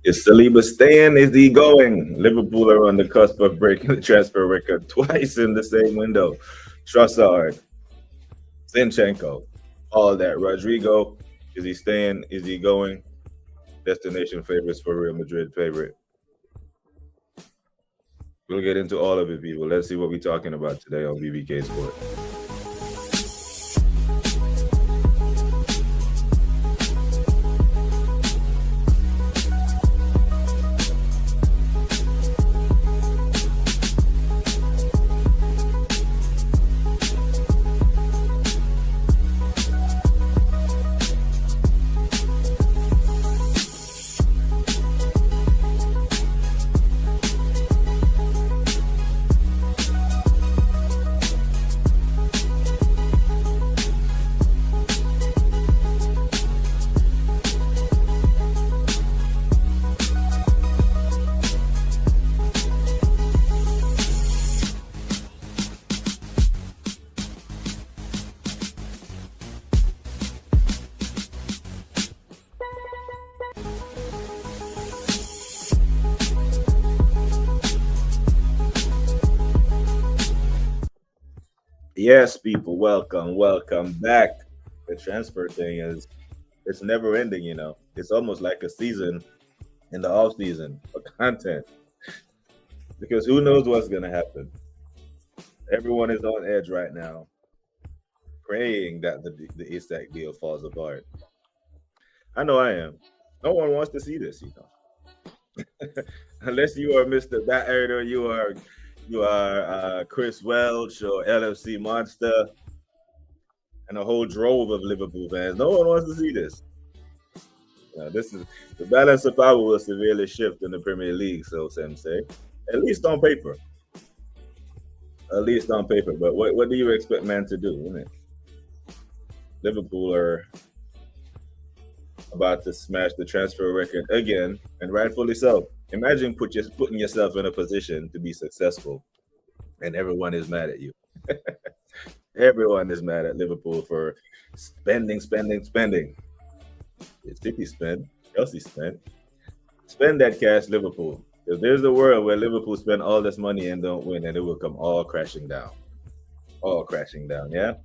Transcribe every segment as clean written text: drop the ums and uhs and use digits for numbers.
Is Saliba staying? Is he going? Liverpool are on the cusp of breaking the transfer record twice in the same window. Trossard, Zinchenko, all that. Rodrigo, is he staying? Is he going? Destination favorites for Real Madrid favorite. We'll get into all of it, people. Let's see what we're talking about today on BBK Sport. Yes, people, welcome back. The transfer thing is it's never ending, you know. It's almost like a season in the off season for content because who knows what's gonna happen. Everyone is on edge right now, praying that the Isak deal falls apart. I know I am. No one wants to see this, you know. Unless you are Mr. Batter, you are Chris Welch or LFC Monster and a whole drove of Liverpool fans. No one wants to see this. This is the balance of power will severely shift in the Premier League, so some say. At least on paper. At least on paper. But what do you expect man to do? Isn't it? Liverpool are about to smash the transfer record again, and rightfully so. Imagine putting yourself in a position to be successful, and everyone is mad at you. Everyone is mad at Liverpool for spending. City spend, Chelsea spend. Spend that cash, Liverpool. If there's a world where Liverpool spend all this money and don't win, and it will come all crashing down. All crashing down, yeah?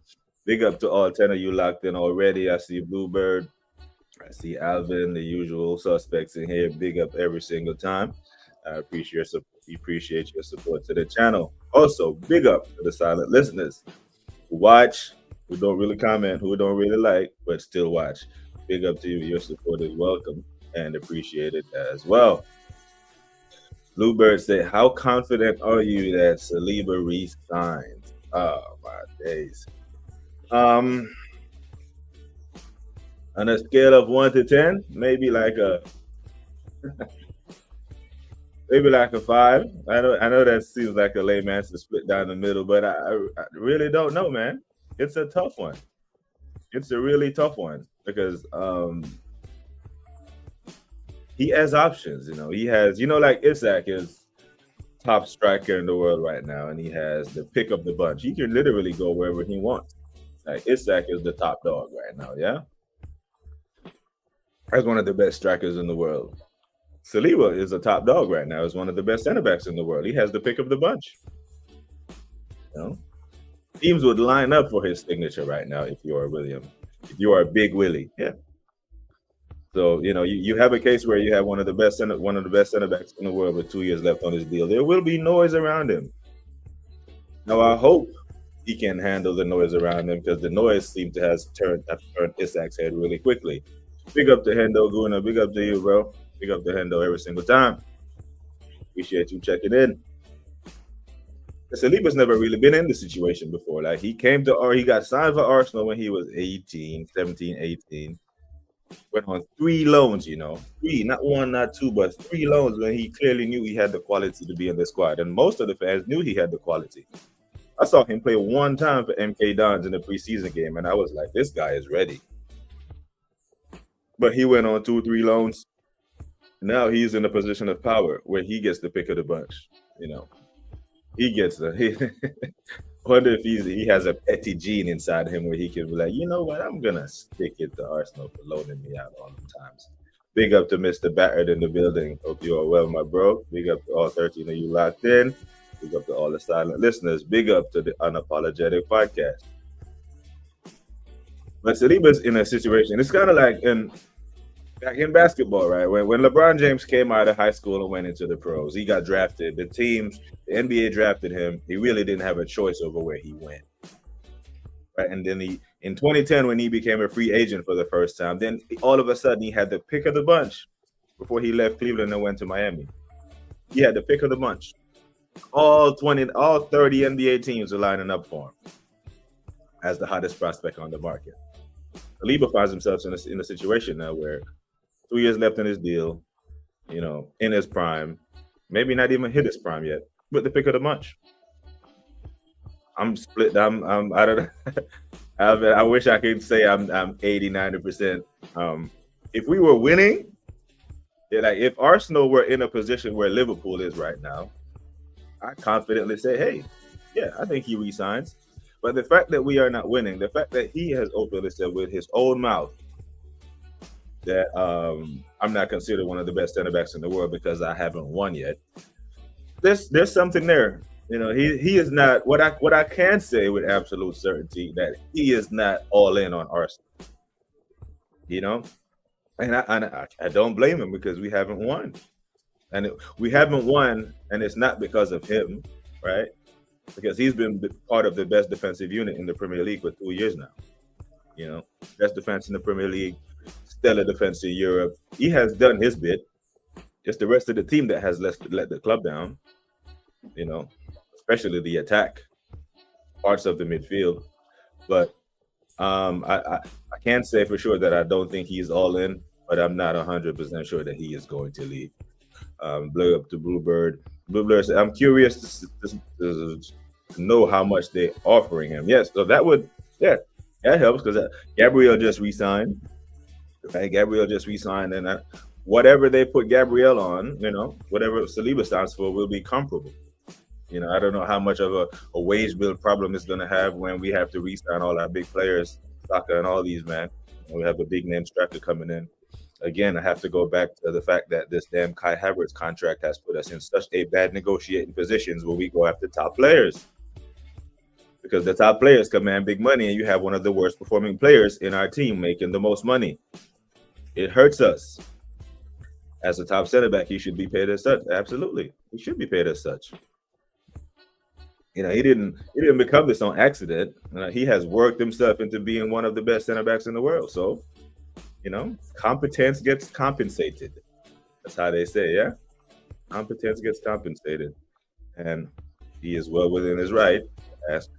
Big up to all 10 of you locked in already. I see Bluebird. I see Alvin, the usual suspects in here. Big up every single time. I appreciate your support to the channel. Also, big up to the silent listeners who watch, who don't really comment, who don't really like, but still watch. Big up to you. Your support is welcome and appreciated as well. Bluebird said, "How confident are you that Saliba resigns?" Oh my days. On a scale of 1 to 10, maybe like a 5. I know that seems like a layman's to split down the middle, but I really don't know, man. It's a tough one. It's a really tough one because he has options. You know, he has like Isak is top striker in the world right now, and he has the pick of the bunch. He can literally go wherever he wants. Like Isak is the top dog right now, yeah. As one of the best strikers in the world. Saliba is a top dog right now. Is one of the best center backs in the world. He has the pick of the bunch. You know, teams would line up for his signature right now if you are William, if you are Big Willie. Yeah. So you have a case where you have one of the best center backs in the world with 2 years left on his deal. There will be noise around him. Now I hope he can handle the noise around him because the noise seems to have turned Isak's head really quickly. Big up to Hendo Guna. Big up to you, bro. Big up to Hendo every single time. Appreciate you checking in. Saliba's never really been in this situation before. Like he got signed for Arsenal when he was 17, 18. Went on 3 loans, 3, not 1, not 2, but 3 loans when he clearly knew he had the quality to be in the squad. And most of the fans knew he had the quality. I saw him play 1 time for MK Dons in the preseason game, and I was like, this guy is ready. But he went on 2, 3 loans. Now he's in a position of power where he gets the pick of the bunch. He gets wonder if he has a petty gene inside him where he can be like, you know what, I'm gonna stick it to Arsenal for loaning me out all the times. Big up to Mr. Battered in the building. Hope you are well, my bro. Big up to all 13 of you locked in. Big up to all the silent listeners. Big up to the Unapologetic Podcast. But Saliba's in a situation. It's kind of like back in basketball, right? When LeBron James came out of high school and went into the pros, he got drafted. The NBA drafted him. He really didn't have a choice over where he went. Right? And then in 2010, when he became a free agent for the first time, then all of a sudden he had the pick of the bunch before he left Cleveland and went to Miami. He had the pick of the bunch. All 30 NBA teams are lining up for him as the hottest prospect on the market. Saliba finds himself in a situation now where 2 years left in his deal, in his prime, maybe not even hit his prime yet, but the pick of the bunch. I'm split. I don't know. I wish I could say I'm 80, 90%. If we were winning, like if Arsenal were in a position where Liverpool is right now, I confidently say, hey, yeah, I think he resigns. But the fact that we are not winning, the fact that he has openly said with his own mouth that I'm not considered one of the best center backs in the world because I haven't won yet. There's something there. He is not what I can say with absolute certainty that he is not all in on Arsenal. And I don't blame him because we haven't won, and we haven't won, and it's not because of him, right? Because he's been part of the best defensive unit in the Premier League for 2 years now. Best defense in the Premier League, stellar defense in Europe. He has done his bit. It's the rest of the team that has let the club down. Especially the attack parts of the midfield. But I can't say for sure that I don't think he's all in, but I'm not 100% sure that he is going to leave. Blow up to Bluebird. Bluebird said, I'm curious to know how much they're offering him. Yes, so that helps because Gabriel just re-signed. Right? Gabriel just re-signed, and whatever they put Gabriel on, whatever Saliba stands for will be comparable. I don't know how much of a wage bill problem it's going to have when we have to re-sign all our big players, Saka and all these, man. We have a big name striker coming in. Again, I have to go back to the fact that this damn Kai Havertz contract has put us in such a bad negotiating positions where we go after top players. Because the top players command big money, and you have one of the worst performing players in our team making the most money. It hurts us. As a top center back, he should be paid as such. Absolutely. He should be paid as such. He didn't become this on accident. He has worked himself into being one of the best center backs in the world. So, competence gets compensated. That's how they say, yeah? Competence gets compensated. And he is well within his right. Ask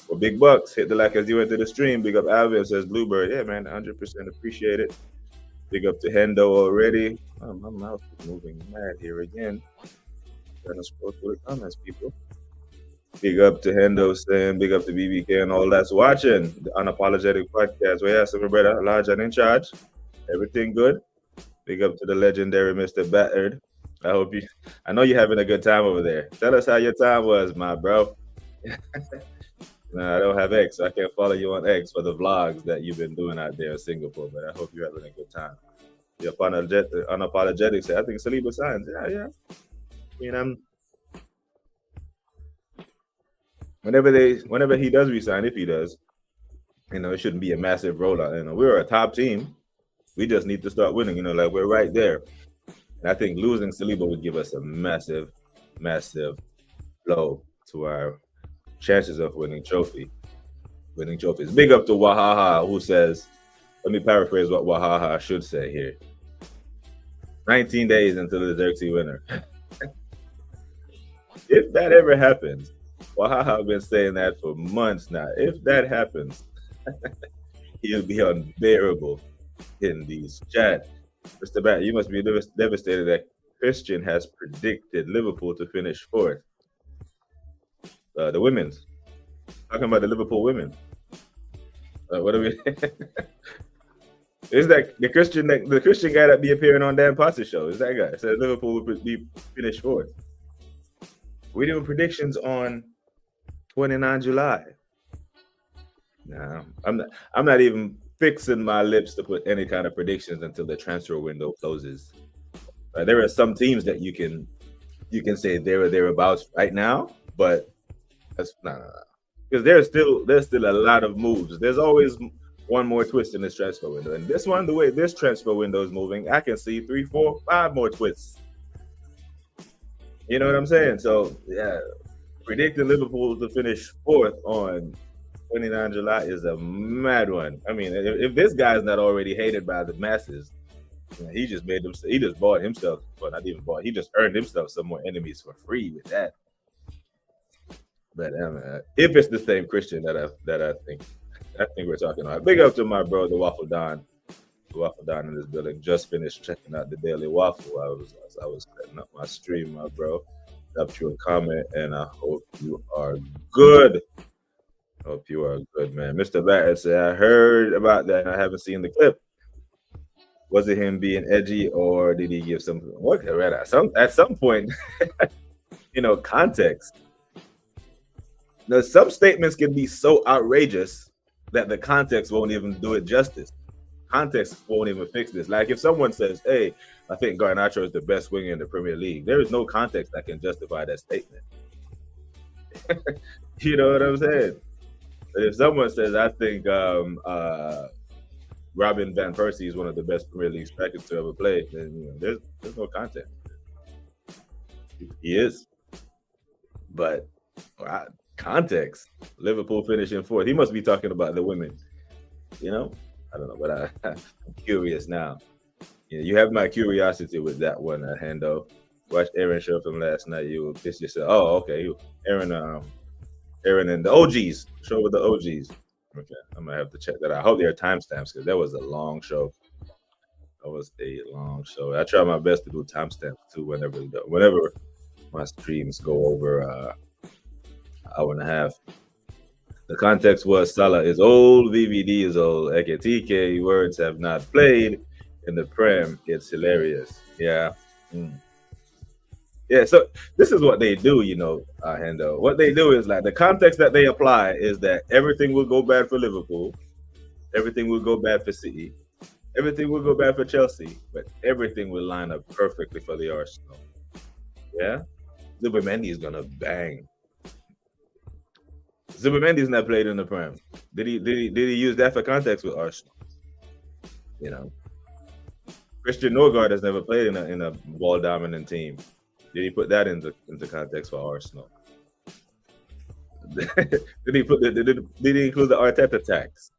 for big bucks. Hit the like as you enter the stream. Big up Alvin, says Bluebird. Yeah, man, 100% appreciate it. Big up to Hendo already. Oh, my mouse is moving mad here again. Trying to scroll through the comments, people. Big up to Hendo saying, big up to BBK and all that's watching the Unapologetic Podcast. We have some brother Elijah in charge. Everything good? Big up to the legendary Mr. Battered. I know you're having a good time over there. Tell us how your time was, my bro. No, I don't have X, so I can't follow you on X for the vlogs that you've been doing out there in Singapore, but I hope you're having a good time. The Unapologetic say, I think Saliba signs. Yeah. Whenever he does resign, if he does, it shouldn't be a massive rollout. We're a top team. We just need to start winning. Like we're right there. And I think losing Saliba would give us a massive, massive blow to our chances of winning trophies. Big up to Wahaha, who says, let me paraphrase what Wahaha should say here. 19 days until the Xerxes winner. If that ever happens, Wahaha been saying that for months now. If that happens, he'll be unbearable in these chats. Mr. Bat, you must be devastated that Christian has predicted Liverpool to finish fourth. The women's. Talking about the Liverpool women. What are we? Is that the Christian guy that be appearing on Dan Potter's show? Is that guy? Said Liverpool will be finished fourth. We doing predictions on 29 July. No, I'm not even fixing my lips to put any kind of predictions until the transfer window closes. There are some teams that you can say they're thereabouts right now, but that's no, because there's still a lot of moves. There's always one more twist in this transfer window, and this one, the way this transfer window is moving, I can see 3, 4, 5 more twists. You know what I'm saying? So yeah, predicting Liverpool to finish 4th on 29 July is a mad one. I mean, if this guy's not already hated by the masses, he just made them. He just bought himself, well, not even bought. He just earned himself some more enemies for free with that. But if it's the same Christian that I think we're talking about. Big up to my bro, the Waffle Don in this building. Just finished checking out the Daily Waffle. I was setting up my stream, my bro. Left you a comment, and I hope you are good. Hope you are good, man. Mr. Barrett said, I heard about that and I haven't seen the clip. Was it him being edgy, or did he give some what at some point, context? Now, some statements can be so outrageous that the context won't even do it justice. Context won't even fix this. Like if someone says, hey, I think Garnacho is the best winger in the Premier League, there is no context that can justify that statement. You know what I'm saying? But if someone says, I think Robin Van Persie is one of the best Premier League strikers to ever play, then there's no context. He is. But context, Liverpool finishing 4th. He must be talking about the women. I don't know, but I'm curious now. You have my curiosity with that one, Hendo. Watched Aaron show from last night. You will piss yourself. Oh, okay. Aaron and the OGs. Show with the OGs. Okay, I'm gonna have to check that out. I hope there are timestamps because that was a long show. That was a long show. I try my best to do timestamps too whenever my streams go over an hour and a half. The context was Salah is old, VVD is old, Eketike words have not played in the Prem. It's hilarious. Yeah. Yeah, so this is what they do, Hendo. What they do is like the context that they apply is that everything will go bad for Liverpool, everything will go bad for City, everything will go bad for Chelsea, but everything will line up perfectly for the Arsenal. Yeah? Zubimendi is gonna bang. Zubimendi's not played in the Prem. Did he use that for context with Arsenal? Christian Norgard has never played in a ball dominant team. Did he put that into context for Arsenal? did he include the Arteta tax?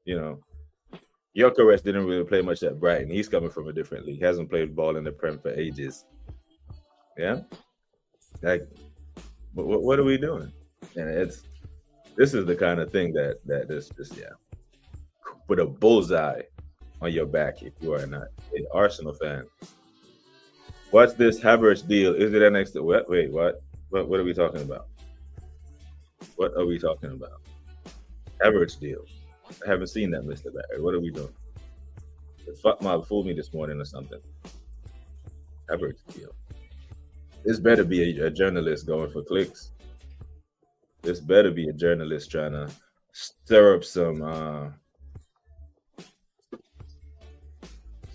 Gyökeres didn't really play much at Brighton. He's coming from a different league. He hasn't played ball in the Prem for ages. Yeah? Like, what are we doing? And this is the kind of thing that this put a bullseye on your back if you are not an Arsenal fan. What's this Havertz deal? Is it an extra? Wait, what? What are we talking about? What are we talking about? Havertz deal. I haven't seen that, Mr. Barry. What are we doing? The fuck mob fooled me this morning or something. Havertz deal. This better be a journalist going for clicks. This better be a journalist trying to stir up some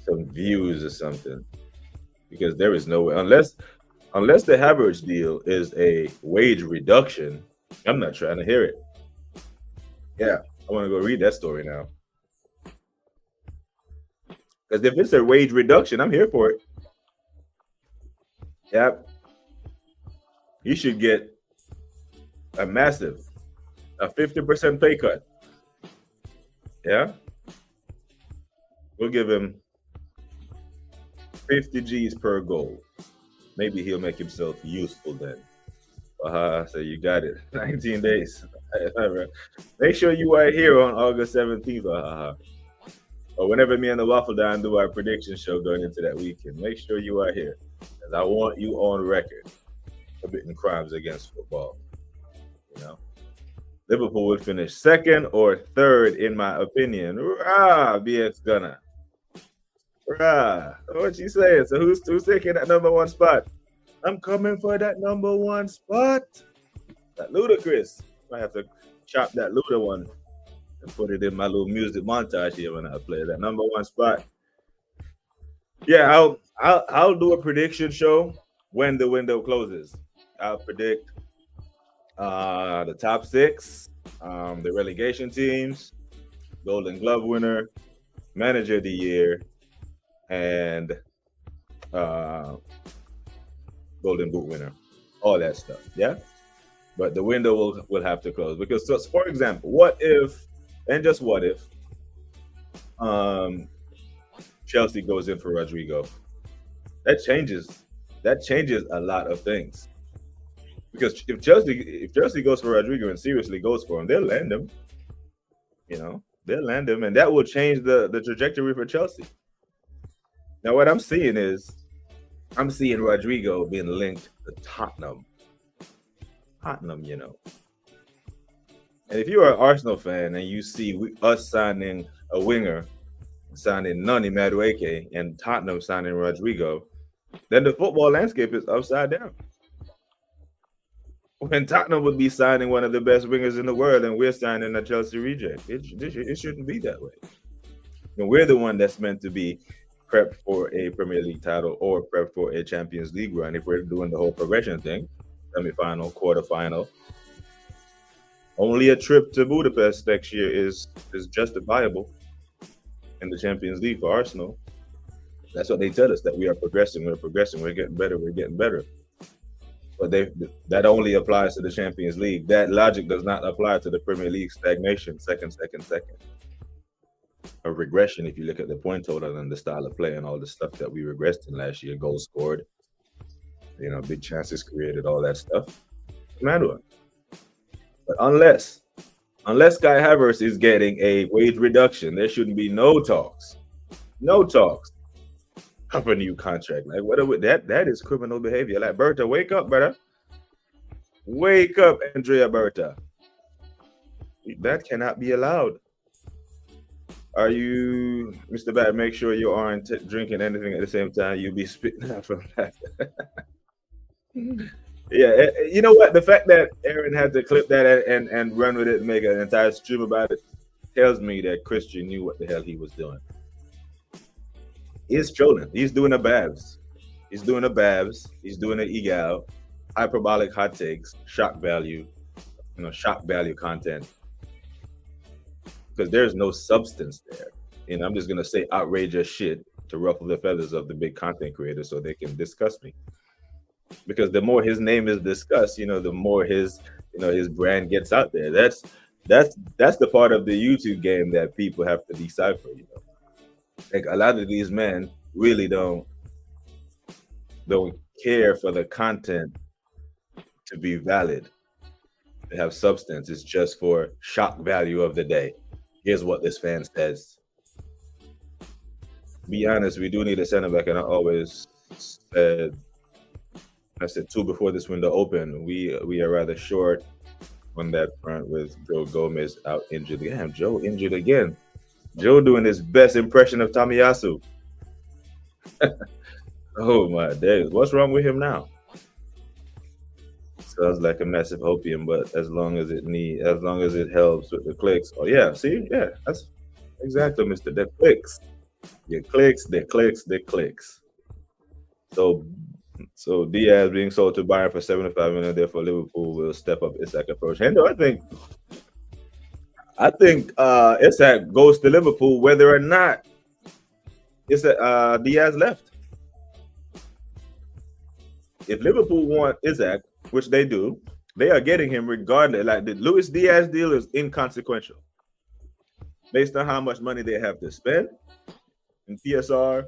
views or something. Because there is no way, unless the Havertz deal is a wage reduction, I'm not trying to hear it. Yeah, I want to go read that story now. Because if it's a wage reduction, I'm here for it. Yeah. You should get a 50% pay cut. Yeah. We'll give him 50 G's per goal. Maybe he'll make himself useful then. So you got it. 19 days. Make sure you are here on August 17th. Or whenever me and the Waffle Don do our prediction show going into that weekend. Make sure you are here. Because I want you on record committing crimes against football. Liverpool would finish 2nd or 3rd in my opinion. BX Gunner. What you saying? So who's taking that number 1 spot? I'm coming for that number 1 spot. That ludicrous. I have to chop that Luda one. and put it in my little music montage here when I play that number one spot. Yeah, I'll do a prediction show when the window closes. I'll predict the top six, the relegation teams, Golden Glove winner, Manager of the Year, and uh, Golden Boot winner. All that stuff. Yeah, but the window will have to close because, so, for example, what if, and just what if, um, Chelsea goes in for Rodrigo? That changes a lot of things. Because if Chelsea goes for Rodrigo and seriously goes for him, they'll land him. They'll land him, and that will change the trajectory for Chelsea. Now, what I'm seeing is I'm seeing Rodrigo being linked to Tottenham. Tottenham. And if you're an Arsenal fan and you see us signing a winger, signing Nani Madueke, and Tottenham signing Rodrigo, then the football landscape is upside down. When Tottenham would be signing one of the best wingers in the world, and we're signing a Chelsea reject, it shouldn't be that way. And we're the one that's meant to be prepped for a Premier League title or prepped for a Champions League run. If we're doing the whole progression thing, semi-final, quarterfinal, only a trip to Budapest next year is justifiable in the Champions League for Arsenal. That's what they tell us, that we are progressing, we're getting better. But that only applies to the Champions League. That logic does not apply to the Premier League stagnation, second. A regression, if you look at the point total and the style of play and all the stuff that we regressed in last year, goals scored, big chances created, all that stuff. Matter. But unless Kai Havertz is getting a wage reduction, there shouldn't be no talks of a new contract. Like, whatever, that is criminal behavior. Like, Berta, wake up, brother. Wake up, Andrea Berta. That cannot be allowed. Are you, Mr. Bat? Make sure you aren't drinking anything at the same time. You'll be spitting out from that. Yeah, you know what? The fact that Aaron had to clip that and run with it and make an entire stream about it tells me that Christian knew what the hell he was doing. He's trolling. He's doing a Babs. He's doing an egal, hyperbolic hot takes, shock value content. Because there's no substance there. I'm just gonna say outrageous shit to ruffle the feathers of the big content creators so they can discuss me. Because the more his name is discussed, the more his brand gets out there. That's the part of the YouTube game that people have to decipher. Like, a lot of these men really don't care for the content to be valid, to have substance. It's just for shock value of the day. Here's what this fan says. Be honest, we do need a center back, and I always said 2 before this window opened. We are rather short on that front with Joe Gomez out injured. Damn, Joe injured again. Joe doing his best impression of Tomiyasu. Oh my days. What's wrong with him now? Sounds like a massive opium, but as long as it helps with the clicks. Oh yeah, see? Yeah, that's exactly, Mr. The clicks. Your clicks, the clicks. So Diaz being sold to Bayern for 75 million, therefore Liverpool will step up Isak approach. Hendo, I think Isak goes to Liverpool whether or not Diaz left. If Liverpool want Isak, which they do, they are getting him regardless. Like, the Luis Diaz deal is inconsequential based on how much money they have to spend in PSR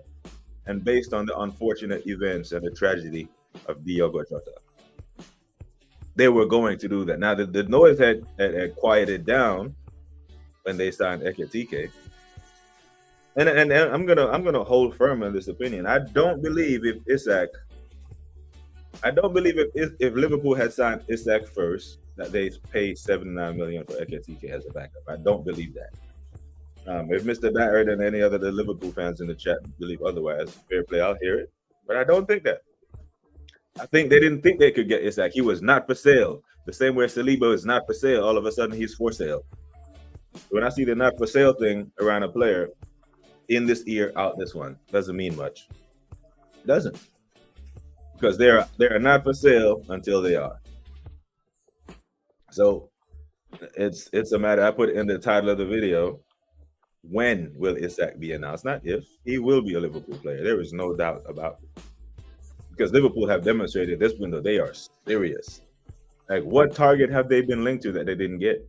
and based on the unfortunate events and the tragedy of Diogo Jota. They were going to do that. Now, the noise had quieted down when they signed Ekitike. And I'm gonna hold firm on this opinion. I don't believe if Liverpool had signed Isak first, that they paid 79 million for Ekitike as a backup. I don't believe that. If Mr. Barrett and any other the Liverpool fans in the chat believe otherwise, fair play, I'll hear it. But I don't think that. I think they didn't think they could get Isak. He was not for sale. The same way Saliba is not for sale. All of a sudden, he's for sale. When I see the not for sale thing around a player, in this ear, out this one, doesn't mean much. It doesn't, because they're not for sale until they are. So it's a matter. I put in the title of the video. When will Isak be announced? Not if. He will be a Liverpool player. There is no doubt about it. Because Liverpool have demonstrated this window they are serious. Like, what target have they been linked to that they didn't get?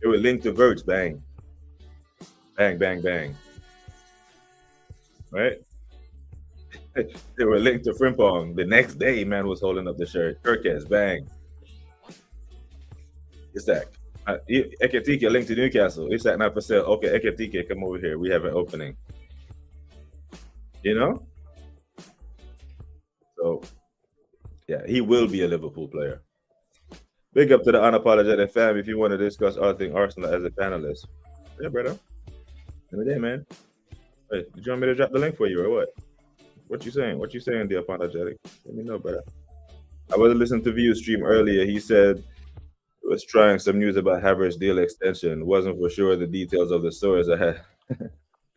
They were linked to Verge, bang. Bang, bang, bang. Right? They were linked to Frimpong. The next day, man was holding up the shirt. Turquez, bang. Isak. Eketike linked to Newcastle. Isak not for sale. Okay, Eketike, come over here. We have an opening. You know? So, yeah, he will be a Liverpool player. Big up to the unapologetic fam if you want to discuss all things Arsenal as a panelist. Yeah, brother. Every day, man. Hey, did you want me to drop the link for you or what? What you saying? What you saying, the apologetic? Let me know, brother. I was listening to View stream earlier. He said he was trying some news about Havertz deal extension. Wasn't for sure the details of the source. I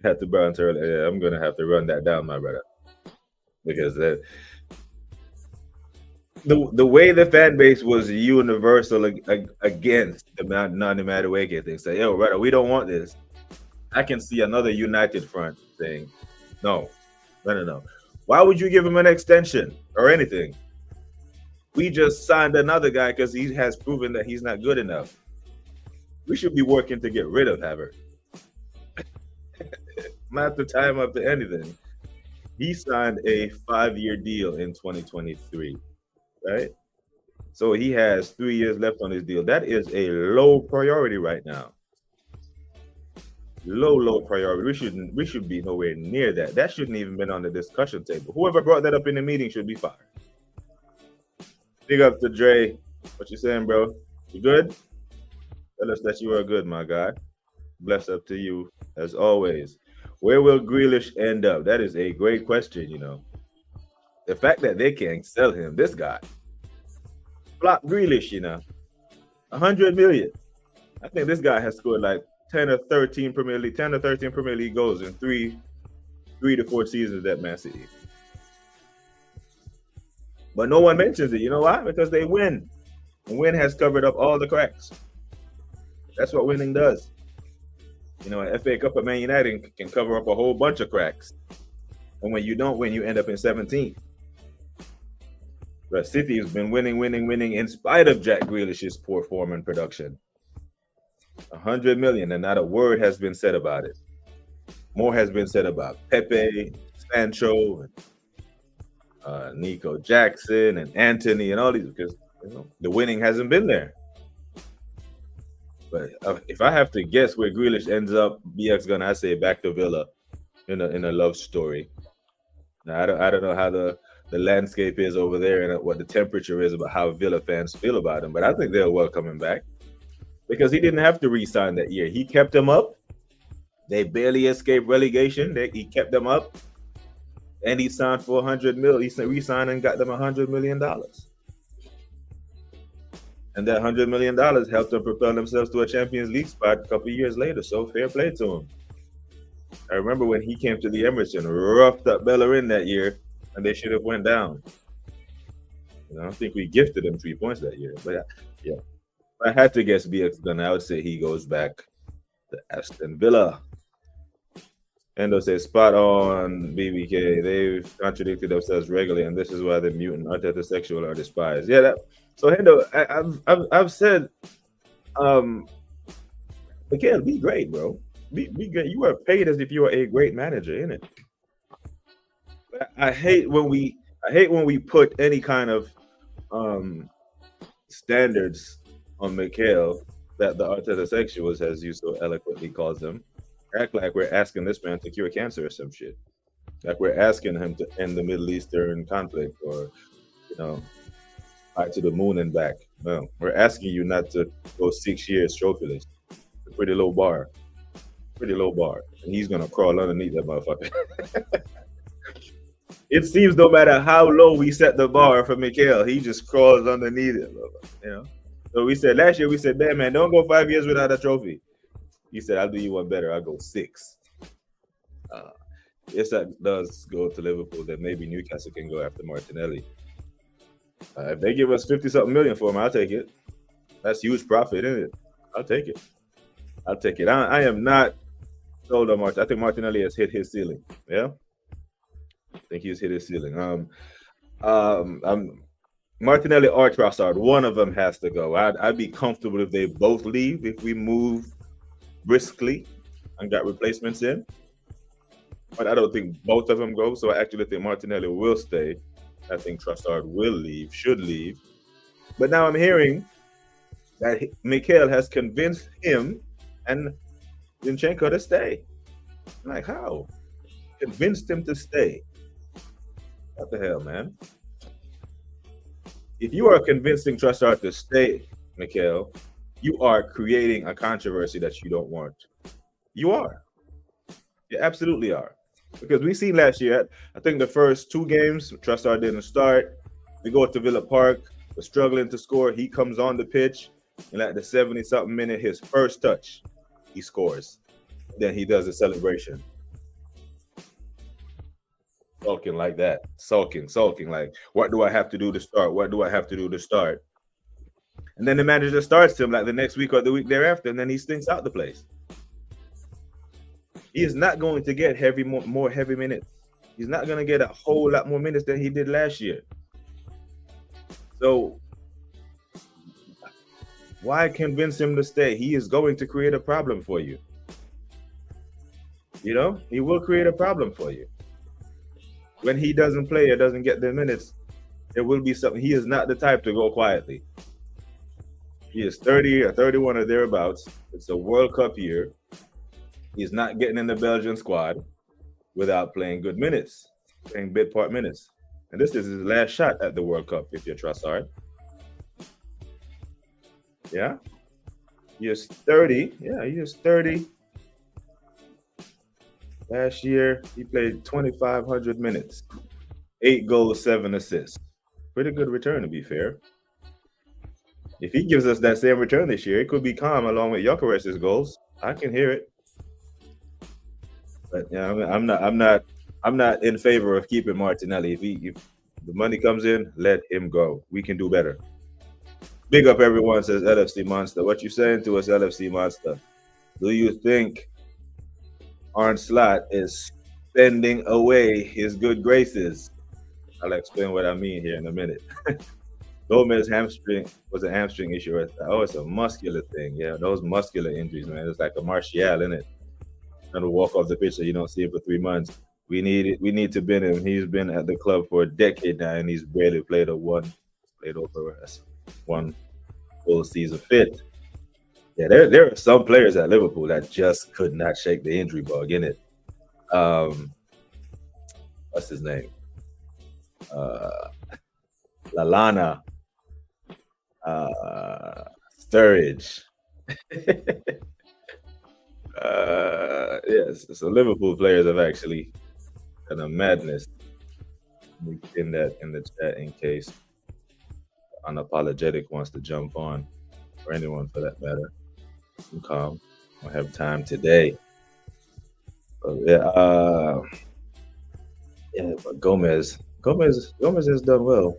had to bounce earlier. Yeah, I'm gonna have to run that down, my brother, because the way the fan base was universal against the non-Madueke thing. Say, yo, brother, we don't want this. I can see another united front saying, no. Why would you give him an extension or anything? We just signed another guy because he has proven that he's not good enough. We should be working to get rid of Havertz. Not the time up to anything. He signed a 5-year deal in 2023, right? So he has 3 years left on his deal. That is a low priority right now. Low priority. We should be nowhere near that. That shouldn't even been on the discussion table. Whoever brought that up in the meeting should be fired. Big up to Dre. What you saying, bro? You good? Tell us that you are good, my guy. Bless up to you as always. Where will Grealish end up? That is a great question, you know. The fact that they can't sell him, this guy. Flop Grealish, you know. 100 million. I think this guy has scored like 10 or 13 Premier League goals in three to 4 seasons at Man City. But no one mentions it. You know why? Because they win. And win has covered up all the cracks. That's what winning does. You know, an FA Cup at Man United can cover up a whole bunch of cracks. And when you don't win, you end up in 17th. But City has been winning in spite of Jack Grealish's poor form and production. 100 million, and not a word has been said about it. More has been said about Pepe, Sancho, and Nico Jackson, and Anthony, and all these, because the winning hasn't been there. But if I have to guess where Grealish ends up, BX gonna say back to Villa in a love story. Now I don't know how the landscape is over there and what the temperature is about how Villa fans feel about him, but I think they'll welcome him back. Because he didn't have to re-sign that year. He kept them up. They barely escaped relegation. He kept them up. And he signed for 100 mil. He re-signed and got them $100 million. And that $100 million helped them propel themselves to a Champions League spot a couple of years later. So fair play to him. I remember when he came to the Emirates and roughed up Bellerin that year, and they should have went down. I don't think we gifted him 3 points that year. But yeah. I had to guess BX Gunn. I would say he goes back to Aston Villa. Endo says, spot on, BBK. They've contradicted themselves regularly, and this is why the mutant Arteta sexual are despised. Yeah, so Endo, I've said, Mikael, be great, bro. Be great. You are paid as if you are a great manager, innit? I hate when we put any kind of standards on Mikael that the Arteta sexuals, as you so eloquently calls them, act like we're asking this man to cure cancer or some shit. Like we're asking him to end the Middle Eastern conflict or, fly to the moon and back. No, we're asking you not to go 6 years trophyless. It's a pretty low bar. And he's going to crawl underneath that motherfucker. It seems no matter how low we set the bar for Mikael, he just crawls underneath it, So we said last year, we said, man, don't go 5 years without a trophy. He said, I'll do you one better. I'll go 6. If that does go to Liverpool, then maybe Newcastle can go after Martinelli. If they give us 50-something million for him, I'll take it. That's huge profit, isn't it? I'll take it. I'll take it. I am not sold on Martinelli. I think Martinelli has hit his ceiling. Yeah? I think he's hit his ceiling. Martinelli or Trossard, one of them has to go. I'd be comfortable if they both leave, if we move briskly and got replacements in. But I don't think both of them go. So I actually think Martinelli will stay. I think Trossard will leave, should leave. But now I'm hearing that Mikel has convinced him and Zinchenko to stay. I'm like, how? Convinced him to stay. What the hell, man? If you are convincing Trossard to stay, Mikel, you are creating a controversy that you don't want. You are. You absolutely are. Because we seen last year, I think the first 2 games, Trossard didn't start. We go to Villa Park, we're struggling to score. He comes on the pitch, and at the 70-something minute, his first touch, he scores. Then he does a celebration. Sulking like that. Sulking. Like, what do I have to do to start? What do I have to do to start? And then the manager starts him like the next week or the week thereafter, and then he stinks out the place. He is not going to get more heavy minutes. He's not going to get a whole lot more minutes than he did last year. So why convince him to stay? He is going to create a problem for you. You know, he will create a problem for you. When he doesn't play or doesn't get the minutes, there will be something. He is not the type to go quietly. He is 30 or 31 or thereabouts. It's a World Cup year. He's not getting in the Belgian squad without playing good minutes, playing bit part minutes. And this is his last shot at the World Cup, if you're Trossard. Yeah? He is 30. Yeah, he is 30. Last year, he played 2,500 minutes. 8 goals, 7 assists. Pretty good return, to be fair. If he gives us that same return this year, it could be calm along with Gyökeres's goals. I can hear it. But yeah, I'm not in favor of keeping Martinelli. If the money comes in, let him go. We can do better. Big up everyone, says LFC Monster. What you saying to us, LFC Monster? Do you think Arne Slot is spending away his good graces? I'll explain what I mean here in a minute. Gomez hamstring was a hamstring issue. Oh, it's a muscular thing. Yeah, those muscular injuries, man. It's like a Martial, isn't it? Trying to walk off the pitch so you don't see him for 3 months. We need to bin him. He's been at the club for a decade now, and he's barely played over one full season fit. Yeah, there are some players at Liverpool that just could not shake the injury bug, innit? What's his name? Lallana, Sturridge. Yes, so Liverpool players have actually done a madness in the chat in case Unapologetic wants to jump on, or anyone for that matter. I'm calm. I have time today. But but Gomez has done well,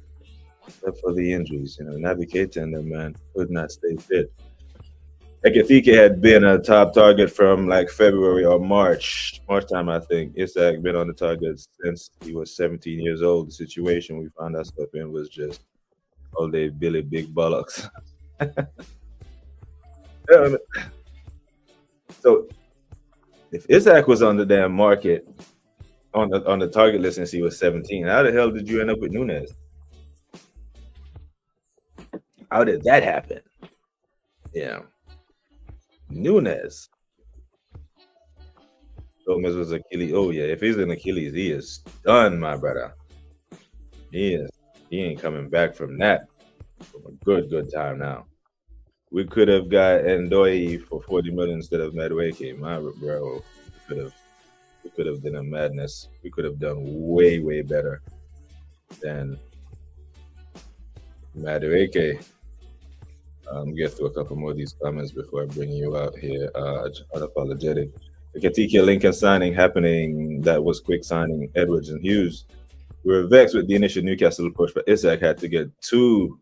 except for the injuries. You know, Naby Keita and them, man, could not stay fit. Ekitike had been a top target from like February or March time, I think. Isak been on the target since he was 17 years old. The situation we found ourselves in was just all day Billy Big Bollocks. So if Isak was on the damn market on the target list since he was 17, how the hell did you end up with Núñez? How did that happen? Yeah. Núñez. Gomez was Achilles. Oh yeah, if he's an Achilles, he is done, my brother. He ain't coming back from that. From a good time now. We could have got Ndoye for 40 million instead of Madueke, my bro. We could have done a madness. We could have done way better than Madueke. Get through a couple more of these comments before I bring you out here. Unapologetic. The Katika Lincoln signing happening. That was quick signing. Edwards and Hughes. We were vexed with the initial Newcastle push, but Isak had to get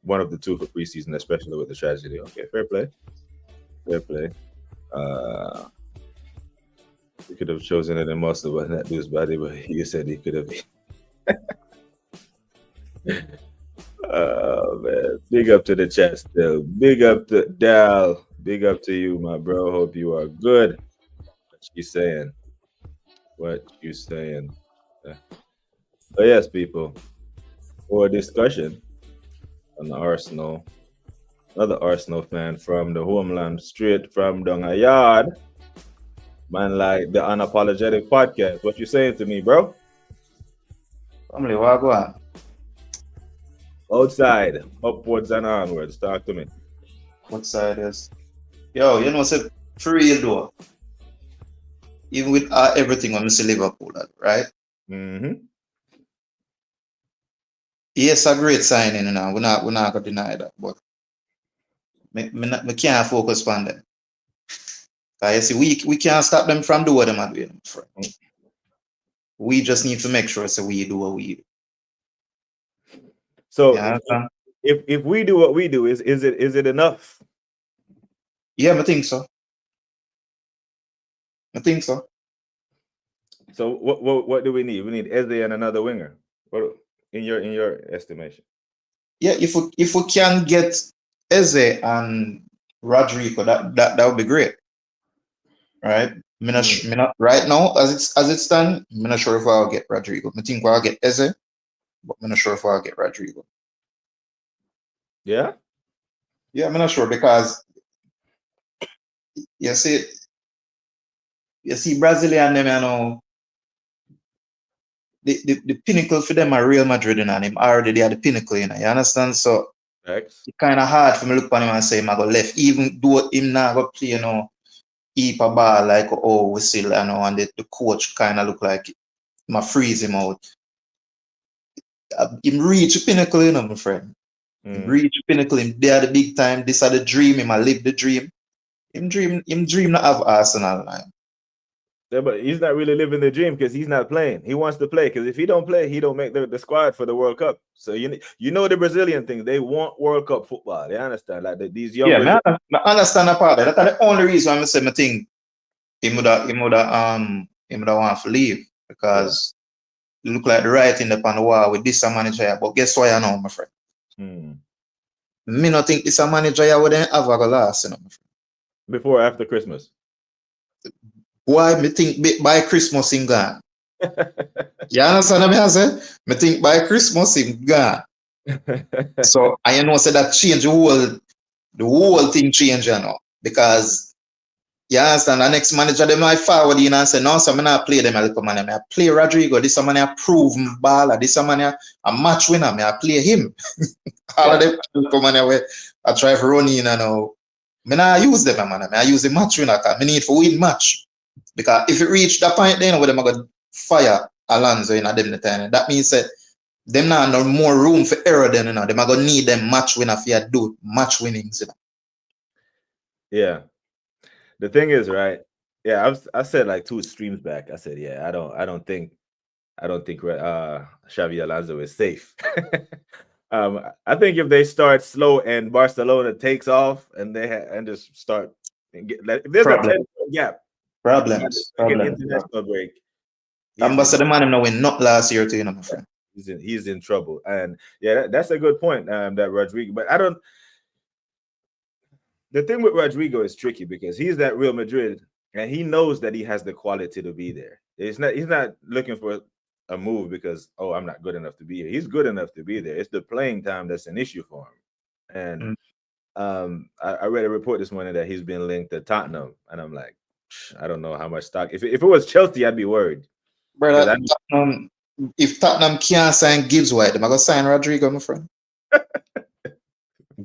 one of the two for preseason, especially with the tragedy. Okay, fair play. Fair play. He could have chosen it in muscle, but not his body, but he said he could have. Man. Big up to the chat still. Big up to Dal. Big up to you, my bro. Hope you are good. What you saying? What you saying? But yes, people, for a discussion on the Arsenal, another Arsenal fan from the homeland, straight from Dongayard, man, like the Unapologetic podcast. What you saying to me, bro? Family, what go on? Outside, upwards and onwards. Talk to me. What side is? Yo, you know, say for real though. Even with everything on Mr. Liverpool, right? Mm-hmm. Yes, a great signing, you know. We're not gonna deny that, but me can't focus on them. You see, we can't stop them from doing what them are doing. We just need to make sure so we do what we do. So Yeah, if we do what we do, is it enough? Yeah, I think so. I think so. So what do we need? We need Eze and another winger. What in your estimation? Yeah, if we can get Eze and Rodrigo, that would be great. Right? Me not, right now, as it stands, I'm not sure if I'll get Rodrigo. I think I'll get Eze, but I'm not sure if I'll get Rodrigo. Yeah? Yeah, I'm not sure because you see Brazilian them, you know, the pinnacle for them are Real Madrid and him already they are the pinnacle, you know. You understand? So X. it's kind of hard for me to look on him and say him I go left, even though him now go play, you know, keep a ball like oh we still, you know, and the coach kind of look like him freeze him out. Him reach pinnacle, you know, my friend. Him reach pinnacle, him there the big time. This are the dream, him I live the dream. Him dream not have Arsenal, man. Yeah, but he's not really living the dream because he's not playing. He wants to play because if he don't play, he don't make the squad for the World Cup. So you know the Brazilian thing. They want World Cup football. They understand like these young. Yeah, I understand that part. That's the only reason I'm saying I think he would have want to leave because it look like the writing upon the wall with this manager. But guess what, you know, my friend? Me not think this manager wouldn't have a last, you know, my friend. Before or after Christmas? Why me think by Christmas him gone? You understand what I say? Me think by Christmas him gone. So I know say that change the whole thing change, you know, because you understand the next manager they might forward in and say no, so I'm not play them a little man. I play Rodrigo, this man I prove baller, this man a match winner, I play him. All of them come on where I try to run in and now. I use them, man. I use the match winner because I need to win match. Because if it reach that point then where them are gonna fire Alonso in them the time, that means that them now no more room for error then, you know. Them are gonna need them match winner for do match winnings, you know. Yeah. The thing is, right? Yeah, I said like 2 streams back. I said, yeah, I don't think Xavi Alonso is safe. I think if they start slow and Barcelona takes off and and just start if there's a 10-point gap, Problems. international break. Ambassador man no win not last year too, you know, my friend. He's in trouble. And yeah, that's a good point. That Rodrigo, but the thing with Rodrigo is tricky because he's at Real Madrid and he knows that he has the quality to be there. He's not looking for a move because I'm not good enough to be here. He's good enough to be there. It's the playing time that's an issue for him. And I read a report this morning that he's been linked to Tottenham, and I'm like, I don't know how much stock. If it was Chelsea, I'd be worried. Brother, if Tottenham can't sign Gibbs White, am I gonna sign Rodrigo, my friend?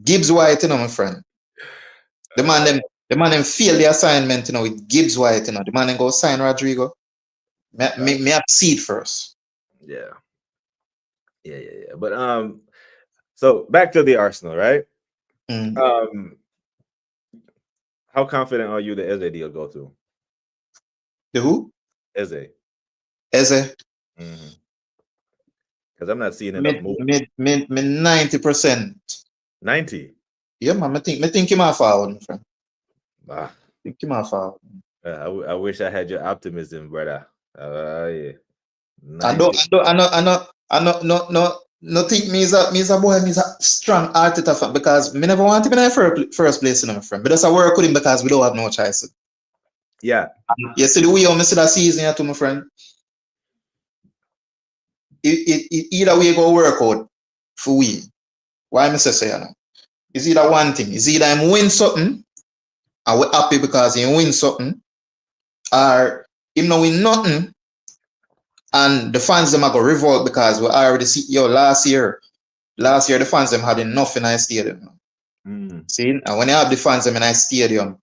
Gibbs White, you know, my friend. The man them fail the assignment, you know, with Gibbs White, you know. The man then go sign Rodrigo. Me have seed first. Yeah. But so back to the Arsenal, right? How confident are you the Eze deal go through? The who? Eze. Eze. Because I'm not seeing enough move. Mid 90%. 90. Yeah, man. I think him off forward, my friend. Ah. I think him off forward. I wish I had your optimism, brother. Yeah. 90. I no think me is a boy, me is a strong Arteta fan because me never want him in the first place, my friend. But just I work with him because we don't have no choice. Yeah. You see the way I see that season here, to my friend. Either way go work out for we. Why me say so, you know? It's either one thing. It's either him win something and we're happy because he win something, or him no win nothing and the fans them are go revolt because we already see last year the fans them had enough in our stadium. See, and when you have the fans them in our stadium,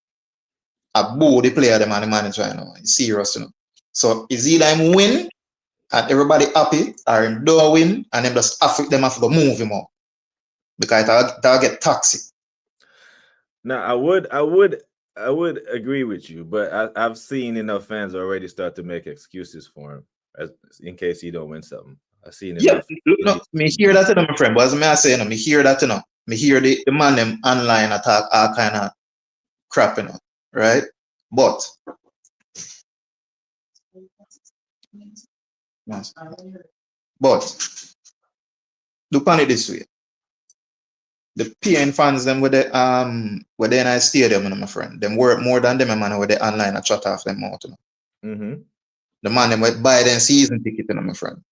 I boo the player them and the manager, you know. It's serious, you know. So it's either him win and everybody happy, or him don't win and them just them have to move him out. Because that'll get toxic. Now I would agree with you, but I've seen enough fans already start to make excuses for him in case he don't win something. I've seen enough. No, me hear that, you know, my friend. But as I say, you know, me hear that, you know. Me hear the man them online attack all kind of crap, you know, right? But look on it this way. The PN fans them with the in a stadium, you know, my friend. Them work more than them man with the online and shut off them out, you know. The man them would buy them season ticket, you know, my friend.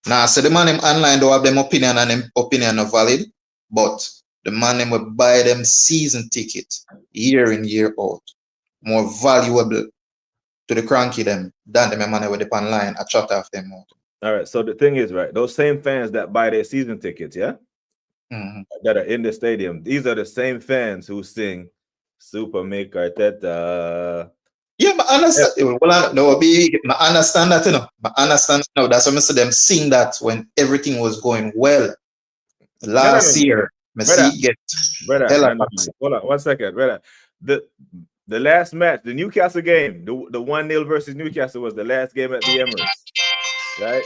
Now, so the man them online don't have them opinion and them opinion are valid, but the man them would buy them season ticket year in, year out. More valuable to the cranky them than the man with the online and shut off them out. All right. So the thing is, right, those same fans that buy their season tickets, yeah, that are in the stadium, these are the same fans who sing Super Make Arteta. Yeah, I understand. Yeah. Well, I understand that, you know. I understand. No, that's why I said them sing that when everything was going well. Last year, brother, hold on 1 second, brother. The last match, the Newcastle game, the 1-0 versus Newcastle was the last game at the Emirates, right?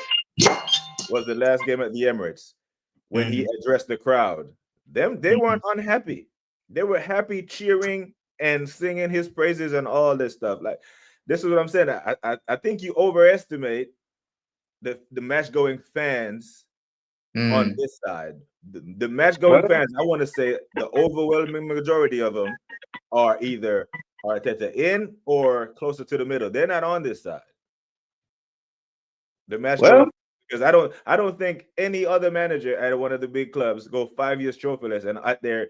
Was the last game at the Emirates when he addressed the crowd. They weren't unhappy. They were happy, cheering and singing his praises and all this stuff. Like, this is what I'm saying. I think you overestimate the match going fans on this side. The match going fans, I want to say the overwhelming majority of them are either Arteta in or closer to the middle. They're not on this side. The match going, because I don't think any other manager at one of the big clubs go 5 years trophyless and out there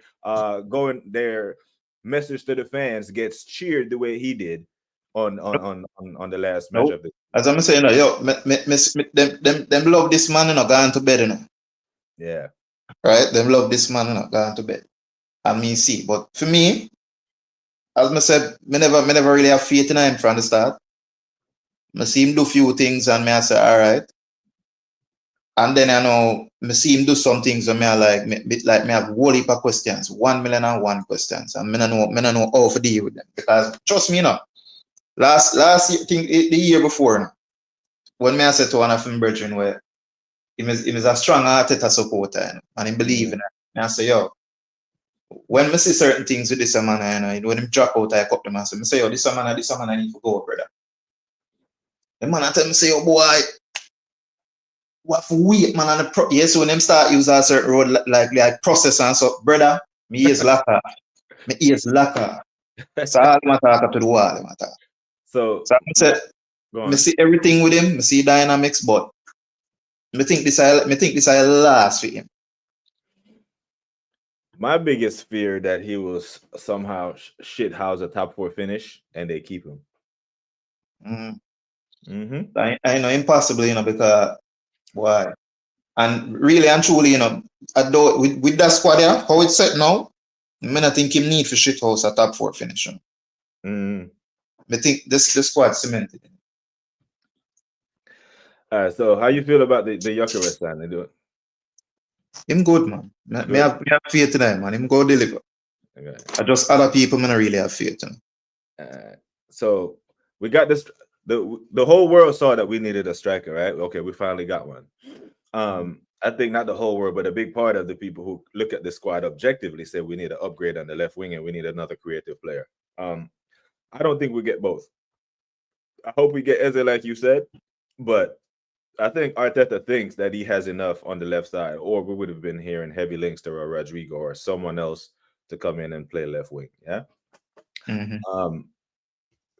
going their message to the fans gets cheered the way he did on the last match of the. As I'm saying, yo, them love this man and not going to bed, you know. Yeah. Right? Them love this man and not going to bed. I mean, see, but for me, as I said, me never really have faith in him from the start. I see him do few things and me I say, all right. And then I know me see him do some things and me I me have whole heap of questions, 1,000,001 questions, and me no know how to deal with them. Because trust me, you know, last year, the year before, you know, when me I said to one of my brethren where he is a strong Arteta supporter, you know, and he believe in it. And I say, yo, when I see certain things with this man, you know, when him drop out, I cup them and say, yo, this man I need to go, brother. The man I tell me, say, yo, boy, what for wait, man, and yes, when them start use a certain road like process and so, brother, me ears lock off. Me ears lock off. So all them talk to the wall, them talk. So I said, me see everything with him, me see dynamics, but me think this I last with him. My biggest fear that he will somehow shit house a top 4 finish and they keep him. I know impossible, you know, because why? And really and truly, you know, with that squad here, how it's set now, I think him need for shit house a top 4 finish. I think this squad cemented. All right, so how you feel about the Gyökeres sign? They do it. Him good, man. Me have faith in him, man. Him go deliver. Okay. I just other people I don't really have faith in. So we got this. The whole world saw that we needed a striker, right? Okay, we finally got one. I think not the whole world, but a big part of the people who look at the squad objectively said we need an upgrade on the left wing and we need another creative player. I don't think we get both. I hope we get Eze, like you said, but I think Arteta thinks that he has enough on the left side, or we would have been hearing heavy links to Rodrigo or someone else to come in and play left wing. Yeah.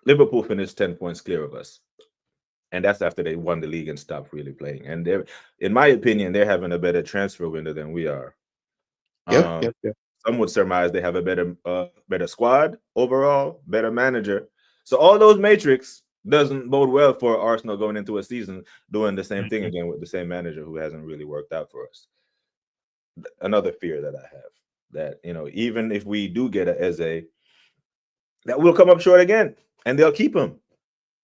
Liverpool finished 10 points clear of us. And that's after they won the league and stopped really playing. And they're, in my opinion, they're having a better transfer window than we are. Yep. Some would surmise they have a better squad overall, better manager. So all those matrix doesn't bode well for Arsenal going into a season doing the same thing again with the same manager who hasn't really worked out for us. Another fear that I have, that, you know, even if we do get a Eze, that will come up short again and they'll keep him.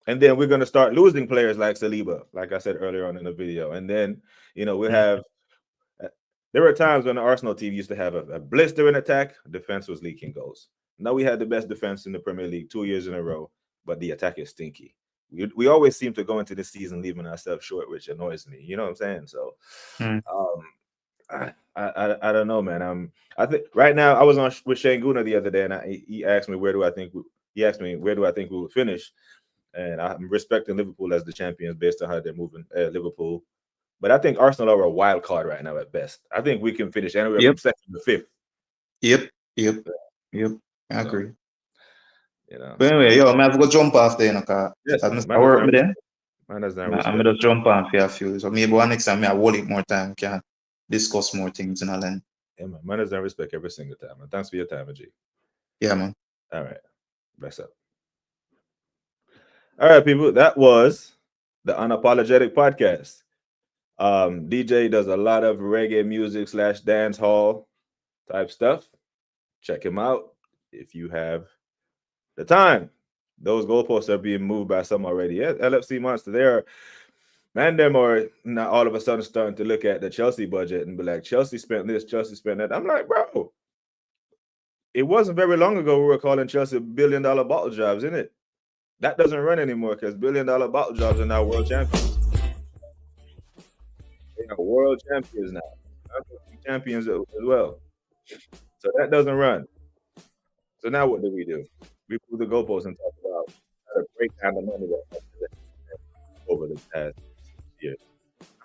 And then we're going to start losing players like Saliba, like I said earlier on in the video. And then, you know, we have, there were times when the Arsenal team used to have a blistering attack, defense was leaking goals. Now we had the best defense in the Premier League 2 years in a row, but the attack is stinky. We always seem to go into this season leaving ourselves short, which annoys me. You know what I'm saying? So, I don't know, man. I think right now I was on with Shane Guna the other day, and he asked me where do I think we would finish. And I'm respecting Liverpool as the champions based on how they're moving. Liverpool, but I think Arsenal are a wild card right now at best. I think we can finish anywhere from second to fifth. Yep. I agree. You know. But anyway, I have to go jump off there, because I work with them. I'm gonna just jump on for a few. So maybe one next time I will it more time. Can discuss more things in a land. Yeah, man. Man doesn't respect every single time. And thanks for your time, G. Yeah, man. All right. Bless up. All right, people. That was the Unapologetic Podcast. DJ does a lot of reggae music / dance hall type stuff. Check him out if you have the time. Those goalposts are being moved by some already. Yeah, LFC Monster. Them are now all of a sudden starting to look at the Chelsea budget and be like, Chelsea spent this, Chelsea spent that. I'm like, bro, it wasn't very long ago we were calling Chelsea $1 billion bottle jobs, isn't it? That doesn't run anymore because $1 billion bottle jobs are now world champions. They are world champions now. Champions as well. So that doesn't run. So now what do? We move the goalposts and talk about how to break down the money that over the past years.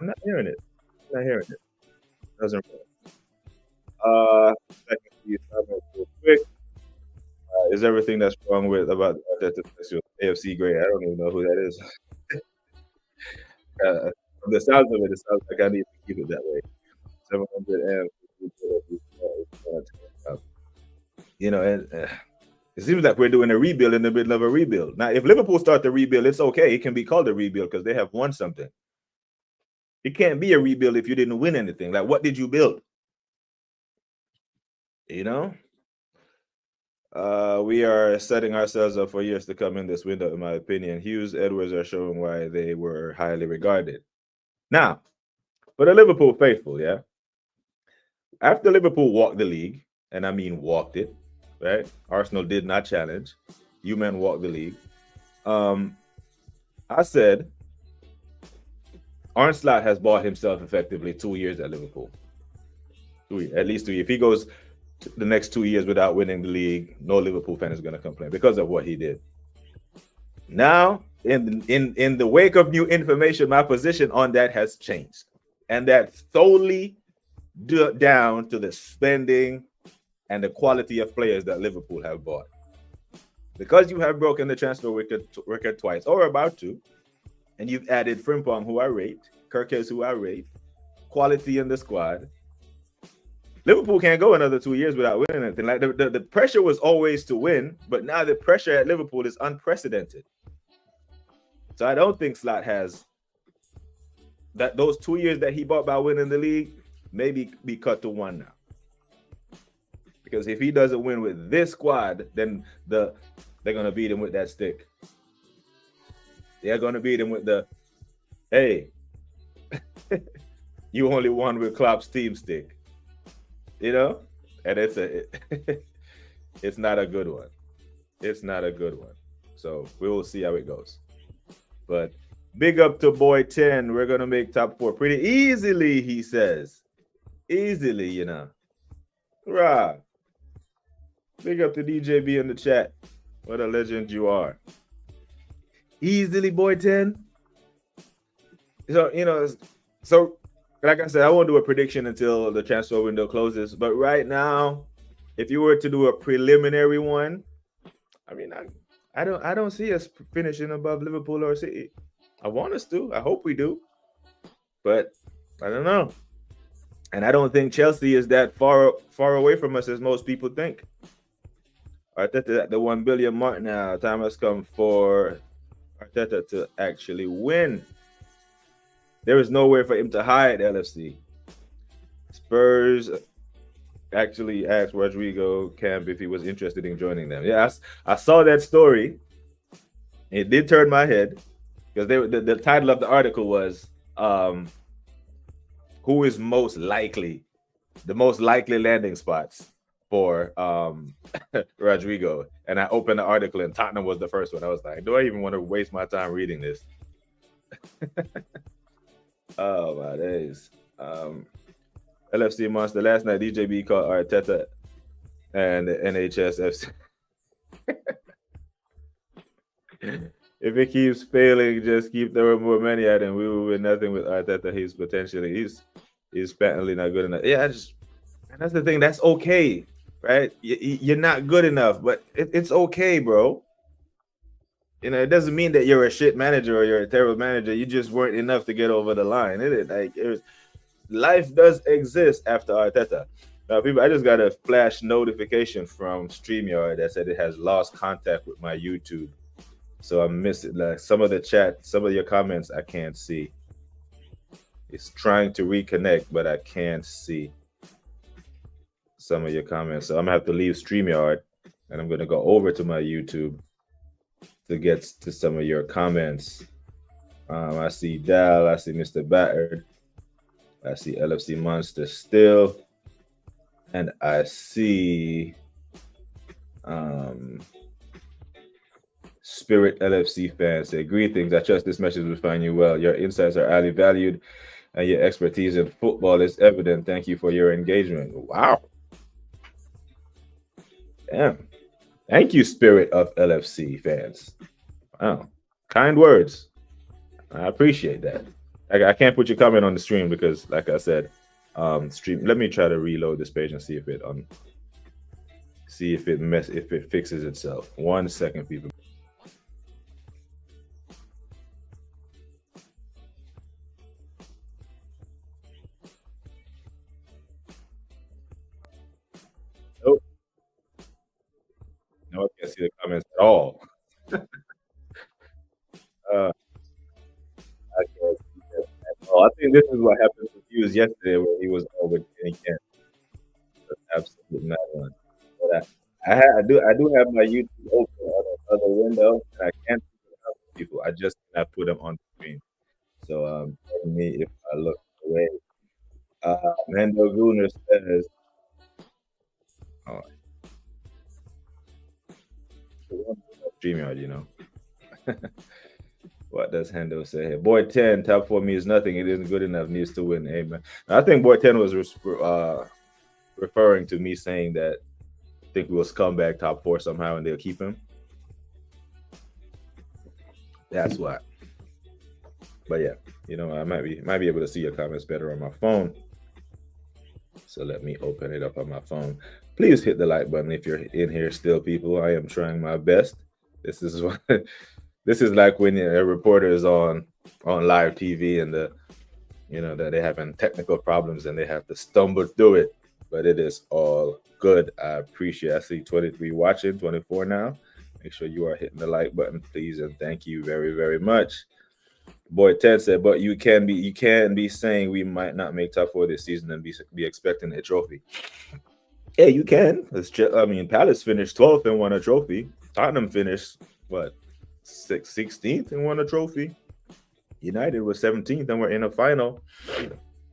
I'm not hearing it. It doesn't run. Second, real quick. Is everything that's wrong with about that AFC grade? I don't even know who that is. From the sounds of it sounds like I need to keep it that way. 700 and you know, and it seems like we're doing a rebuild in the middle of a rebuild. Now, if Liverpool start the rebuild, it's okay. It can be called a rebuild because they have won something. It can't be a rebuild if you didn't win anything. Like, what did you build? You know? We are setting ourselves up for years to come in this window, in my opinion. Hughes, Edwards are showing why they were highly regarded. Now, for the Liverpool faithful, yeah? After Liverpool walked the league, and I mean walked it, right? Arsenal did not challenge. You men walked the league. I said Arne Slot has bought himself effectively 2 years at Liverpool. At least 2 years. If he goes the next 2 years without winning the league, no Liverpool fan is going to complain because of what he did. Now, in the wake of new information, my position on that has changed. And that's solely down to the spending and the quality of players that Liverpool have bought. Because you have broken the transfer record twice, or about to, and you've added Frimpong, who I rate, Kirkes, who I rate, quality in the squad, Liverpool can't go another 2 years without winning anything. Like the pressure was always to win, but now the pressure at Liverpool is unprecedented. So I don't think Slot has that. Those 2 years that he bought by winning the league maybe be cut to 1 now. Because if he doesn't win with this squad, then they're going to beat him with that stick. They're going to beat him with the, hey, you only won with Klopp's team stick. You know? And It's not a good one. It's not a good one. So we will see how it goes. But big up to boy 10. We're gonna make top 4 pretty easily, he says. Easily, you know. Rah. Big up to DJB in the chat. What a legend you are. Easily, boy 10. So, so like I said, I won't do a prediction until the transfer window closes. But right now, if you were to do a preliminary one, I mean, I don't see us finishing above Liverpool or City. I want us to. I hope we do. But I don't know. And I don't think Chelsea is that far away from us as most people think. Arteta at the 1 billion mark now. Time has come for Arteta to actually win. There is nowhere for him to hide, LFC. Spurs actually asked Rodrigo Camp if he was interested in joining them. Yeah, I saw that story. It did turn my head because the title of the article was who is most likely, the most likely landing spots for Rodrigo. And I opened the article and Tottenham was the first one. I was like, do I even want to waste my time reading this? Oh, my days. LFC Monster. Last night, DJB called Arteta and the NHSFC. If it keeps failing, just keep throwing more money at him. We will win nothing with Arteta. He's patently not good enough. Yeah, and that's the thing. That's okay, right? You're not good enough, but it's okay, bro. It doesn't mean that you're a shit manager or you're a terrible manager. You just weren't enough to get over the line. Life does exist after Arteta. Now, people, I just got a flash notification from StreamYard that said it has lost contact with my YouTube. So I missed it. Like some of the chat, some of your comments I can't see. It's trying to reconnect, but I can't see some of your comments. So I'm gonna have to leave StreamYard and I'm gonna go over to my YouTube to get to some of your comments. I see Dal, I see Mr. Battered, I see LFC Monster still, and I see Spirit LFC fans say, greetings. I trust this message will find you well. Your insights are highly valued and your expertise in football is evident. Thank you for your engagement. Wow. Damn. Thank you, Spirit of LFC fans. Wow. Kind words. I appreciate that. I can't put your comment on the stream because, like I said, stream. Let me try to reload this page and see if it fixes itself. 1 second, people. Nope. No, I can't see the comments at all. I can't see that at all. I think this is what happened to Hughes yesterday when he was over Kenny Kent. Absolutely not one. But I do have my YouTube open on another window, and I can't see the other people. I just cannot put them on the screen. So tell me if I look away. Mando Gunner says, "Oh, StreamYard, you know." What does Hendo say here? Boy 10, top 4 means nothing. It isn't good enough. Needs to win. Amen. I think Boy 10 was referring to me saying that I think we will come back top 4 somehow and they'll keep him. That's why. But yeah, I might be able to see your comments better on my phone. So let me open it up on my phone. Please hit the like button if you're in here still, people. I am trying my best. This is what this is like when a reporter is on live TV and that they're having technical problems and they have to stumble through it. But it is all good. I appreciate. I see 23 watching, 24 now. Make sure you are hitting the like button, please, and thank you very, very much. Boy Ted said, but you can be saying we might not make top 4 this season and be expecting a trophy. Yeah, you can. Palace finished 12th and won a trophy. Tottenham finished 16th and won a trophy. United was 17th and we're in a final.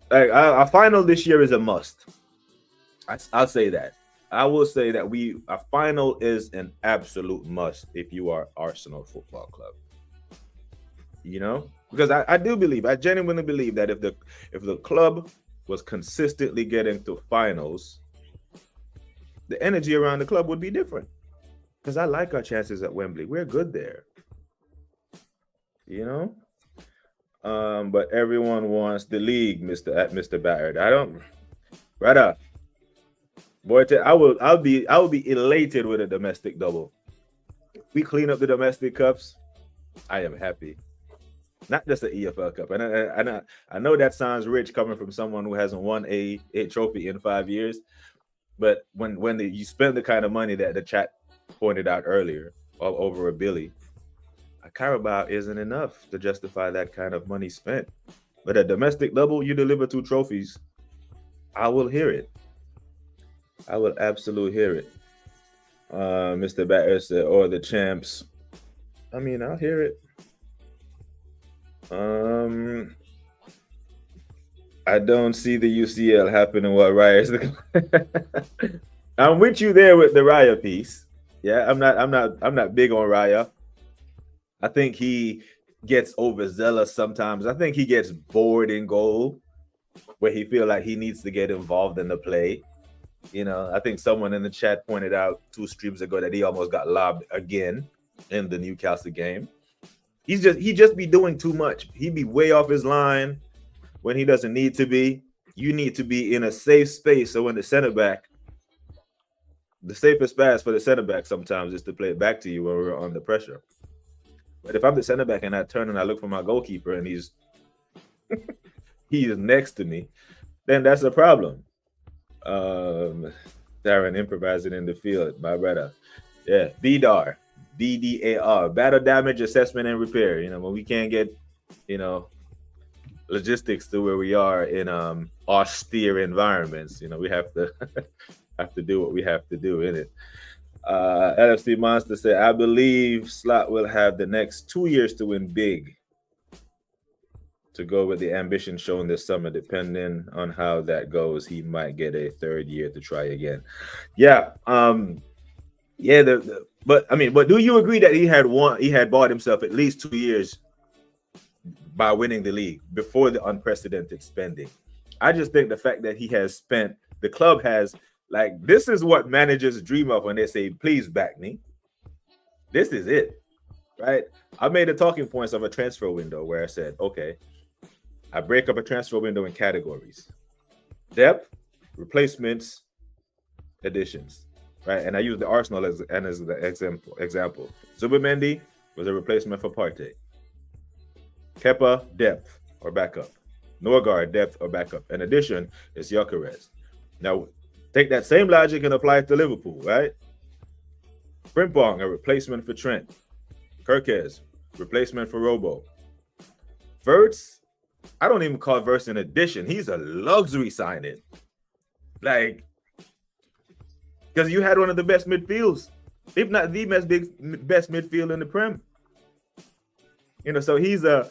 Like a final this year is a must. I'll say that. I will say that a final is an absolute must if you are Arsenal Football Club. You know, because I do believe, I genuinely believe that if the club was consistently getting to finals, the energy around the club would be different. Because I like our chances at Wembley. We're good there. You know, but everyone wants the league, Mr. Barrett. I don't, brother. Boy, I will be elated with a domestic double. We clean up the domestic cups. I am happy. Not just the EFL Cup, and I know that sounds rich coming from someone who hasn't won a trophy in 5 years. But when you spend the kind of money that the chat pointed out earlier, over a Billy, a Carabao isn't enough to justify that kind of money spent. But a domestic double, you deliver 2 trophies, I will hear it. I will absolutely hear it. Mr. Batter said, or the champs. I mean, I'll hear it. I don't see the UCL happening while Raya's I'm with you there with the Raya piece. Yeah, I'm not big on Raya. I think he gets overzealous sometimes. I think he gets bored in goal where he feel like he needs to get involved in the play. You know, I think someone in the chat pointed out 2 streams ago that he almost got lobbed again in the Newcastle game. He just be doing too much. He be way off his line when he doesn't need to be. You need to be in a safe space. So when the safest pass for the center back sometimes is to play it back to you when we're under pressure. But if I'm the center back and I turn and I look for my goalkeeper and he is next to me, then that's a problem. Darren improvising in the field, my brother. Yeah, BDAR, BDAR, battle damage assessment and repair. You know, when we can't get, logistics to where we are in austere environments, we have to have to do what we have to do in it. LFC Monster said, I believe Slot will have the next 2 years to win big, to go with the ambition shown this summer. Depending on how that goes, he might get a 3rd year to try again. Yeah. But do you agree that he had bought himself at least 2 years by winning the league before the unprecedented spending? I just think the fact that the club has, like, this is what managers dream of when they say, please back me. This is it, right? I made the talking points of a transfer window where I said, okay, I break up a transfer window in categories: depth, replacements, additions, right? And I use the Arsenal as the example. Zubimendi was a replacement for Partey. Kepa, depth or backup. Norgard, depth or backup. In addition, it's Gyökeres. Now, take that same logic and apply it to Liverpool, right? Frimpong, a replacement for Trent. Kirkes, replacement for Robo. Verts, I don't even call Verts an addition. He's a luxury signing. Like, because you had one of the best midfields, if not the best midfield in the Prem. So he's an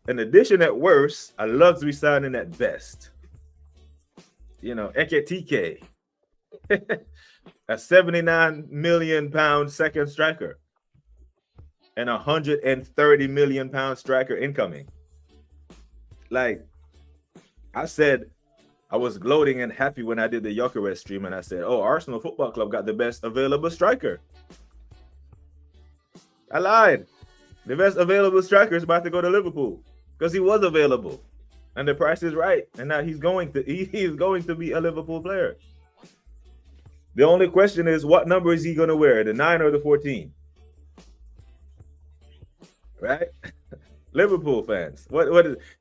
addition at worst, a luxury signing at best. Eketike, a 79 million pound second striker, and a 130 million pound striker incoming. Like, I said, I was gloating and happy when I did the Gyökeres stream, and I said, oh, Arsenal Football Club got the best available striker. I lied. The best available striker is about to go to Liverpool because he was available and the price is right. And now he is going to be a Liverpool player. The only question is, what number is he going to wear, the 9 or the 14? Right? Liverpool fans, what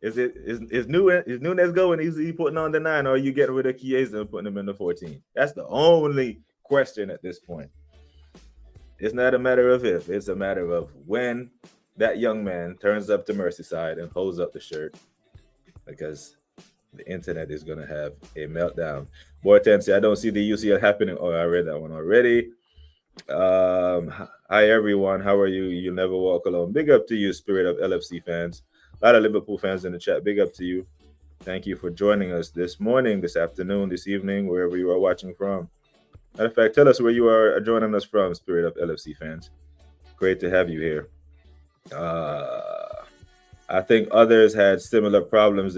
is Nunes going? Is he putting on the 9, or are you getting rid of Chiesa and putting him in the 14? That's the only question at this point. It's not a matter of if, it's a matter of when that young man turns up to Merseyside and holds up the shirt, because the internet is going to have a meltdown. Bortensi, I don't see the UCL happening. Oh, I read that one already. Hi, everyone. How are you? You'll never walk alone. Big up to you, spirit of LFC fans. A lot of Liverpool fans in the chat. Big up to you. Thank you for joining us this morning, this afternoon, this evening, wherever you are watching from. Matter of fact, tell us where you are joining us from, Spirit of LFC fans. Great to have you here. I think others had similar problems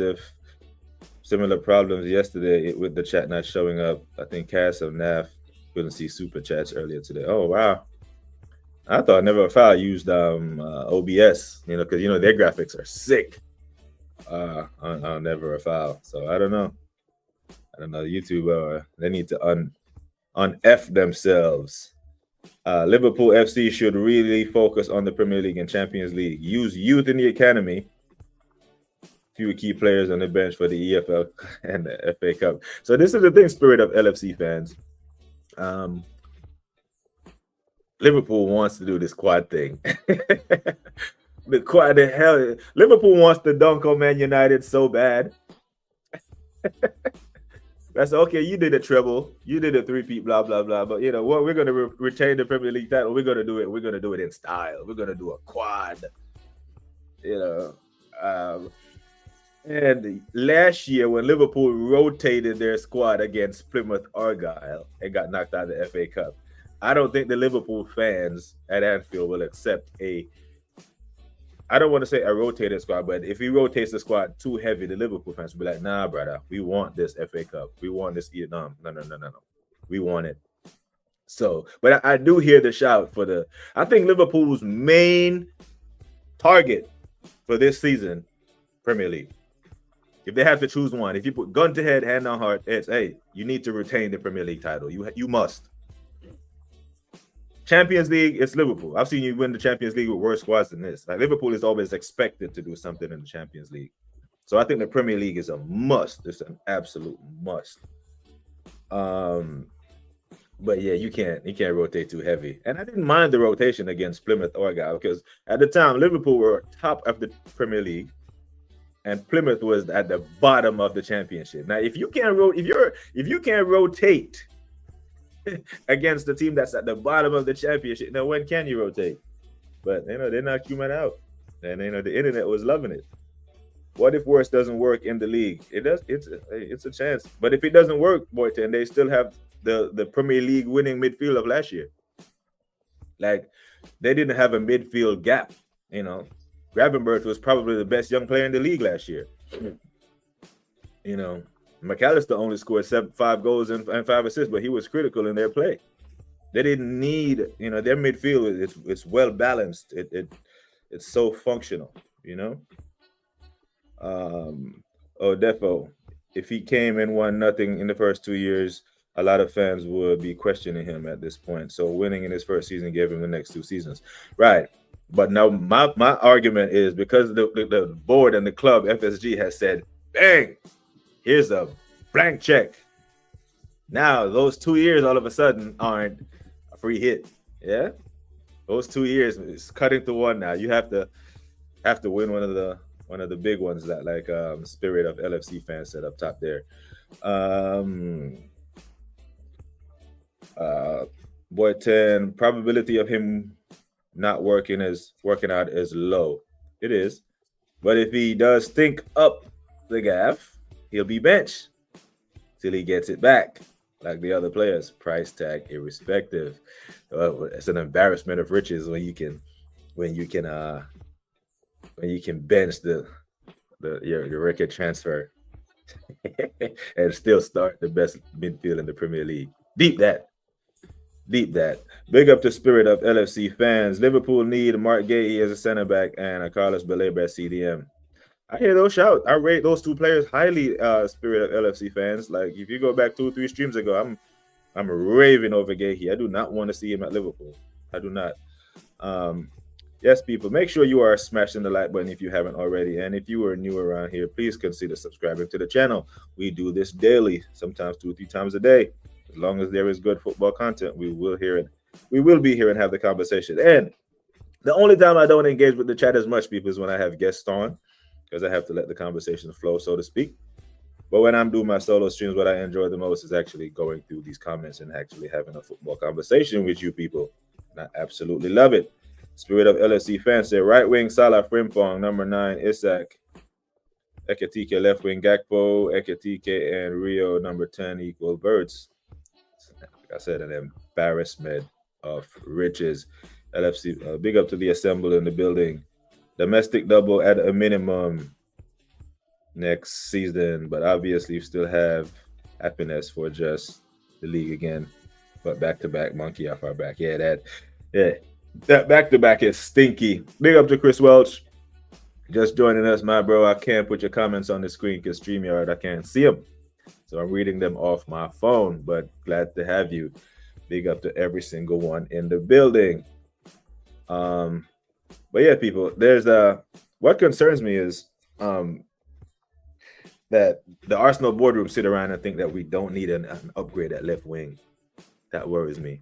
yesterday with the chat not showing up. I think Cass of NAF couldn't see super chats earlier today. Oh wow. I thought Never a Foul used OBS, because their graphics are sick on Never a Foul. So I don't know. YouTube, they need to un-F themselves. Liverpool FC should really focus on the Premier League and Champions League. Use youth in the academy. Few key players on the bench for the EFL and the FA Cup. So this is the thing, Spirit of LFC fans. Liverpool wants to do this quad thing. the hell, Liverpool wants to dunk on Man United so bad. That's okay. You did a treble, you did a three-peat, blah blah blah. But you know what? We're going to retain the Premier League title. We're going to do it. We're going to do it in style. We're going to do a quad. And last year when Liverpool rotated their squad against Plymouth Argyle and got knocked out of the FA Cup, I don't think the Liverpool fans at Anfield will accept I don't want to say a rotated squad, but if he rotates the squad too heavy, the Liverpool fans will be like, nah, brother, we want this FA Cup. We want this. No. We want it. So, but I do hear the shout I think Liverpool's main target for this season, Premier League. If they have to choose one, if you put gun to head, hand on heart, it's, hey, you need to retain the Premier League title. You must. Champions League, it's Liverpool. I've seen you win the Champions League with worse squads than this. Like Liverpool is always expected to do something in the Champions League. So I think the Premier League is a must. It's an absolute must. But yeah, you can't rotate too heavy. And I didn't mind the rotation against Plymouth Argyle because at the time Liverpool were top of the Premier League and Plymouth was at the bottom of the championship. Now, if you can't rotate against the team that's at the bottom of the championship, now when can you rotate? But they knocked you man out, and the internet was loving it. What if worse doesn't work in the league? It does. It's a chance. But if it doesn't work, Boyton, they still have the Premier League winning midfield of last year. Like they didn't have a midfield gap. Gravenberch was probably the best young player in the league last year. McAllister only scored 5 goals and 5 assists, but he was critical in their play. They didn't need, their midfield. It's well balanced. It's so functional. Defo, if he came and won nothing in the first 2 years, a lot of fans would be questioning him at this point. So winning in his first season gave him the next 2 seasons, right? But now my argument is because the board and the club FSG has said, bang, here's a blank check. Now those 2 years all of a sudden aren't a free hit. Yeah, those 2 years is cutting to one now. You have to win one of the big ones that Spirit of LFC fans set up top there. Boyton, probability of him not working out is low. It is. But if he does think up the gaff, he'll be benched till he gets it back, like the other players. Price tag irrespective. It's an embarrassment of riches when you can bench your record transfer and still start the best midfield in the Premier League. Deep that. Big up to Spirit of LFC fans. Liverpool need Mark Gahey as a center back and a Carlos Baleba as CDM. I hear those shouts. I rate those 2 players highly, Spirit of LFC fans. Like if you go back 2 or 3 streams ago, I'm raving over Gahey. I do not want to see him at Liverpool. I do not. Yes, people, make sure you are smashing the like button if you haven't already. And if you are new around here, please consider subscribing to the channel. We do this daily, sometimes 2 or 3 times a day. As long as there is good football content, we will hear it. We will be here and have the conversation. And the only time I don't engage with the chat as much, people, is when I have guests on, because I have to let the conversation flow, so to speak. But when I'm doing my solo streams, what I enjoy the most is actually going through these comments and actually having a football conversation with you people. And I absolutely love it. Spirit of LSC fans say right wing Salah Frimpong, number 9 Isak, Ekatike left wing Gakpo, Ekatike and Rio number 10 equal birds. I said, an embarrassment of riches. LFC, big up to the assemble in the building. Domestic double at a minimum next season, but obviously you still have happiness for just the league again. But back to back, monkey off our back. That back to back is stinky. Big up to Chris Welch. Just joining us, my bro. I can't put your comments on the screen because StreamYard, I can't see them. So I'm reading them off my phone, but glad to have you. Big up to every single one in the building. But yeah, people, there's what concerns me is that the Arsenal boardroom sit around and think that we don't need an upgrade at left wing. That worries me.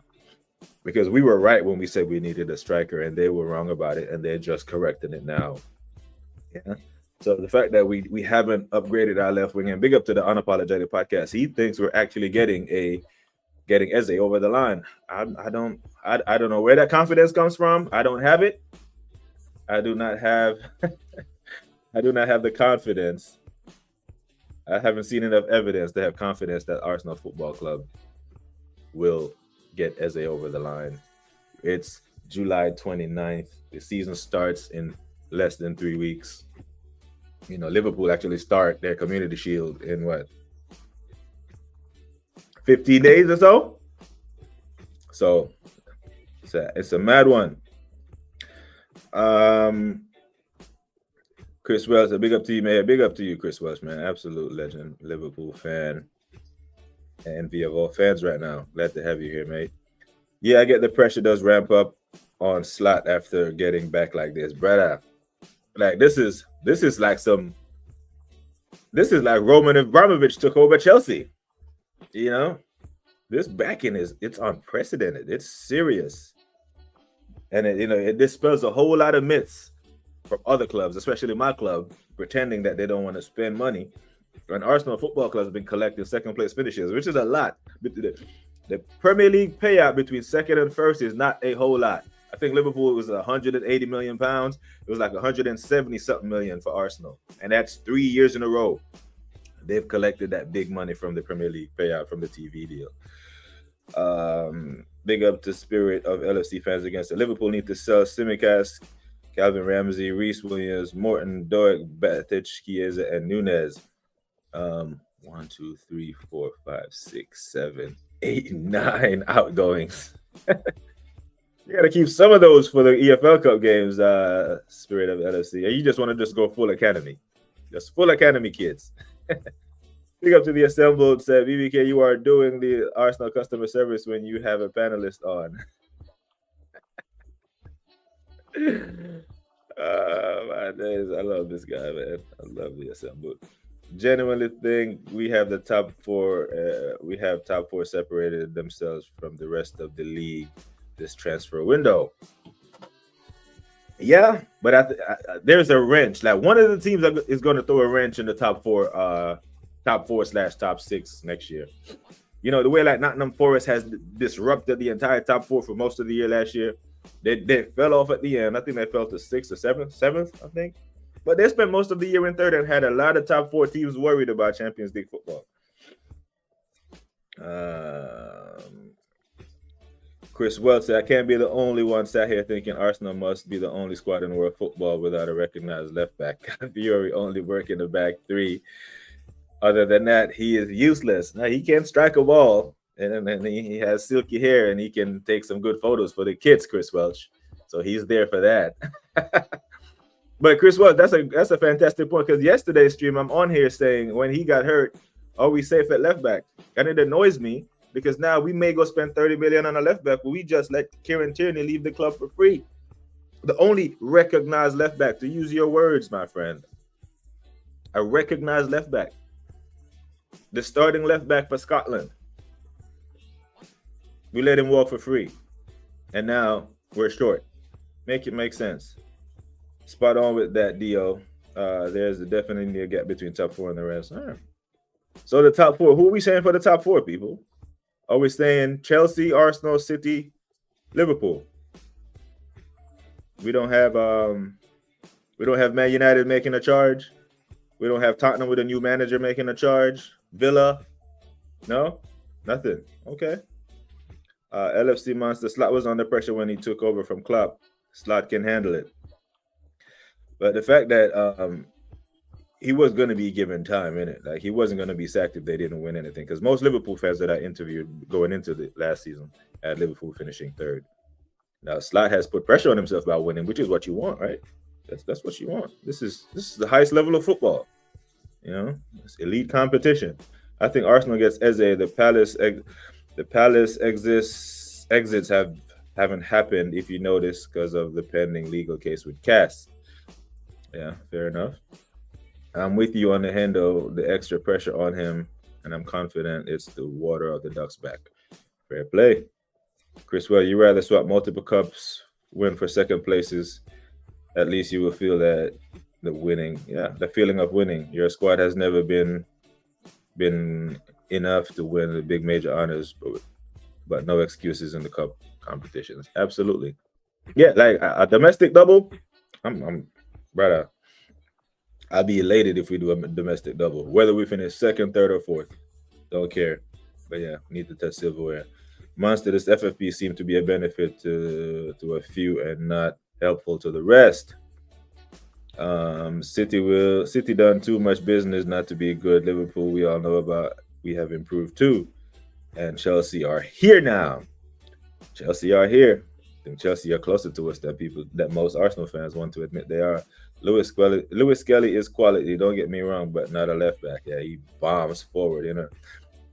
Because we were right when we said we needed a striker, and they were wrong about it, and they're just correcting it now. Yeah. So the fact that we haven't upgraded our left wing, and big up to the Unapologetic Podcast, he thinks we're actually getting Eze over the line. I don't know where that confidence comes from. I don't have it. I do not have the confidence. I haven't seen enough evidence to have confidence that Arsenal Football Club will get Eze over the line. It's July 29th. The season starts in less than 3 weeks. You know, Liverpool actually start their Community Shield in what? 15 days or so? So it's a mad one. Chris Welsh, a big up to you, man. Big up to you, Chris Welsh, man. Absolute legend, Liverpool fan. Envy of all fans right now. Glad to have you here, mate. Yeah, I get the pressure does ramp up on Slot after getting back like this, brother. Like this is like Roman Abramovich took over Chelsea. You know, this backing it's unprecedented. It's serious, and it dispels a whole lot of myths from other clubs, especially my club, pretending that they don't want to spend money. And Arsenal Football Club has been collecting second place finishes, which is a lot. The Premier League payout between second and first is not a whole lot. I think Liverpool was 180 million pounds. It was like 170 something million for Arsenal. And that's 3 years in a row. They've collected that big money from the Premier League payout from the TV deal. Big up to spirit of LFC fans against it. Liverpool need to sell Simicast, Calvin Ramsey, Reece Williams, Morton, Doik, Batic, Chiesa, and Nunez. 1, 2, 3, 4, 5, 6, 7, 8, 9 outgoings. You got to keep some of those for the EFL Cup games, spirit of LFC. Or you just want to just go full academy. Just full academy kids. Big up to the assembled. Said, VVK, you are doing the Arsenal customer service when you have a panelist on. My days. I love this guy, man. I love the assembled. Genuinely think we have the top four. We have top four separated themselves from the rest of the league this transfer window. Yeah, but there's a wrench. Like one of the teams is going to throw a wrench in the top four / top 6 next year. You know, the way like Nottingham Forest has disrupted the entire top four for most of the year last year. They fell off at the end. I think they fell to 6th or 7th, I think. But they spent most of the year in third and had a lot of top four teams worried about Champions League football. Chris Welch said, I can't be the only one sat here thinking Arsenal must be the only squad in world football without a recognized left back. Fiore only work in the back three. Other than that, he is useless. Now, he can strike a ball, and he has silky hair, and he can take some good photos for the kids, Chris Welch. So he's there for that. But Chris Welch, that's a fantastic point, because yesterday's stream, I'm on here saying when he got hurt, are we safe at left back? And it annoys me because now we may go spend 30 million on a left back, but we just let Kieran Tierney leave the club for free. The only recognized left back, to use your words, my friend, a recognized left back. The starting left back for Scotland. We let him walk for free. And now we're short. Make it make sense. Spot on with that, Dio. There's definitely a gap between top four and the rest. All right. So the top four, who are we saying for the top four, people? Are we saying Chelsea, Arsenal, City, Liverpool? We don't have Man United making a charge. We don't have Tottenham with a new manager making a charge. Villa, no, nothing. Okay. LFC Monster, Slot was under pressure when he took over from Klopp. Slot can handle it. But the fact that he was going to be given time in it, like he wasn't going to be sacked if they didn't win anything. Because most Liverpool fans that I interviewed going into the last season had Liverpool finishing third. Now Slot has put pressure on himself by winning, which is what you want, right? That's what you want. This is the highest level of football. You know, it's elite competition. I think Arsenal gets Eze. The Palace exits haven't happened, if you notice, because of the pending legal case with Cass. Yeah, fair enough. I'm with you on the Hendo, the extra pressure on him, and I'm confident it's the water of the duck's back. Fair play. Chris, well, you rather swap multiple cups, win for second places. At least you will feel that the feeling of winning. Your squad has never been enough to win the big major honors, but no excuses in the cup competitions. Absolutely. Yeah, like a domestic double. I'm brother. I'd be elated if we do a domestic double, whether we finish second, third, or fourth. Don't care. But yeah, we need to touch silverware. Monster, this FFP seemed to be a benefit to a few and not helpful to the rest. City done too much business not to be good. Liverpool, we all know about. We have improved too, and Chelsea are here now. Chelsea are here. I think Chelsea are closer to us that most Arsenal fans want to admit they are. Lewis Skelly is quality. Don't get me wrong, but not a left back. Yeah, he bombs forward. You know.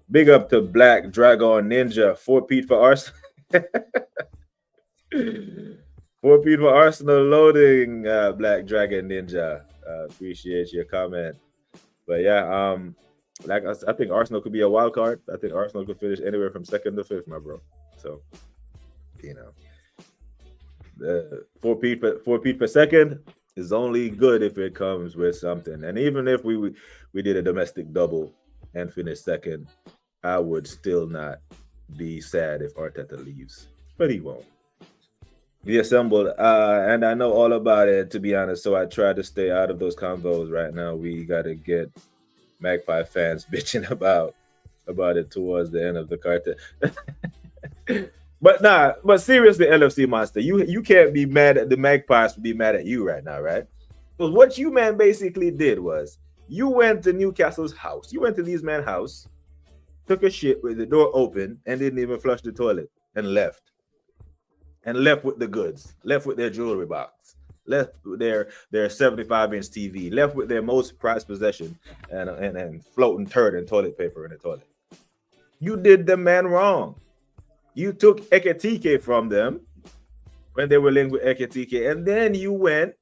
Big up to Black Dragon Ninja. 4 Pete for Arsenal. 4 Pete for Arsenal loading. Black Dragon Ninja. Appreciate your comment. But yeah, I think Arsenal could be a wild card. I think Arsenal could finish anywhere from second to fifth, my bro. So, you know, the 4 Pete per second is only good if it comes with something. And even if we did a domestic double and finished second, I would still not be sad if Arteta leaves, but he won't. We assembled, and I know all about it, to be honest, so I try to stay out of those combos right now. We got to get Magpie fans bitching about it towards the end of the cartel. But seriously, LFC Monster, you can't be mad at the Magpies to be mad at you right now, right? Because what you man basically did was you went to Newcastle's house. You went to these man's house, took a shit with the door open, and didn't even flush the toilet, and left. And left with the goods, left with their jewelry box, left with their 75-inch TV, left with their most prized possession, and floating turd and toilet paper in the toilet. You did the man wrong. You took Ekitike from them when they were linked with Ekitike, and then you went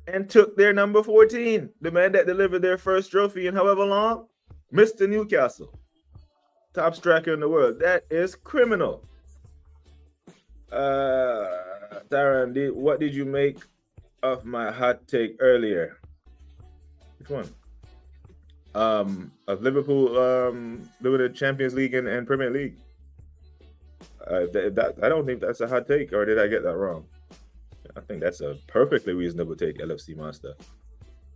and took their number 14, the man that delivered their first trophy in however long, Mr. Newcastle, top striker in the world. That is criminal. Darren, what did you make of my hot take earlier? Which one? Of Liverpool doing the Champions League and Premier League. I don't think that's a hot take, or did I get that wrong? I think that's a perfectly reasonable take, LFC Monster.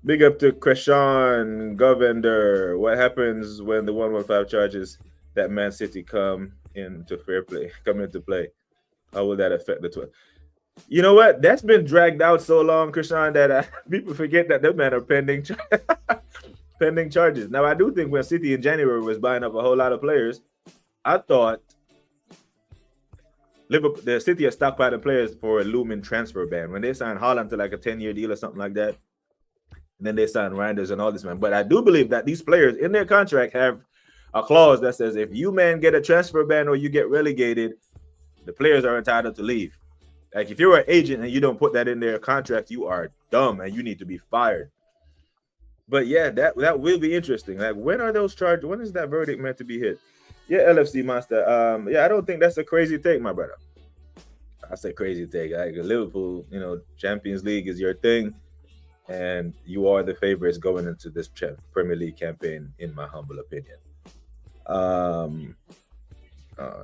Big up to Krishan Govender. What happens when the 115 charges that Man City come into play? How will that affect the 12? You know what? That's been dragged out so long, Krishan, that people forget that those men are pending charges. Now, I do think when City in January was buying up a whole lot of players, I thought the City had stockpiled players for a looming transfer ban. When they signed Haaland to like a 10-year deal or something like that, and then they signed Reinders and all this, man. But I do believe that these players in their contract have a clause that says if you, man, get a transfer ban or you get relegated, the players are entitled to leave. Like if you're an agent and you don't put that in their contract, you are dumb and you need to be fired. But yeah, that will be interesting. Like when are those charges? When is that verdict meant to be hit? Yeah, LFC Monster. Yeah, I don't think that's a crazy take, my brother. I say crazy take. Like Liverpool, Champions League is your thing, and you are the favorites going into this Premier League campaign, in my humble opinion. Oh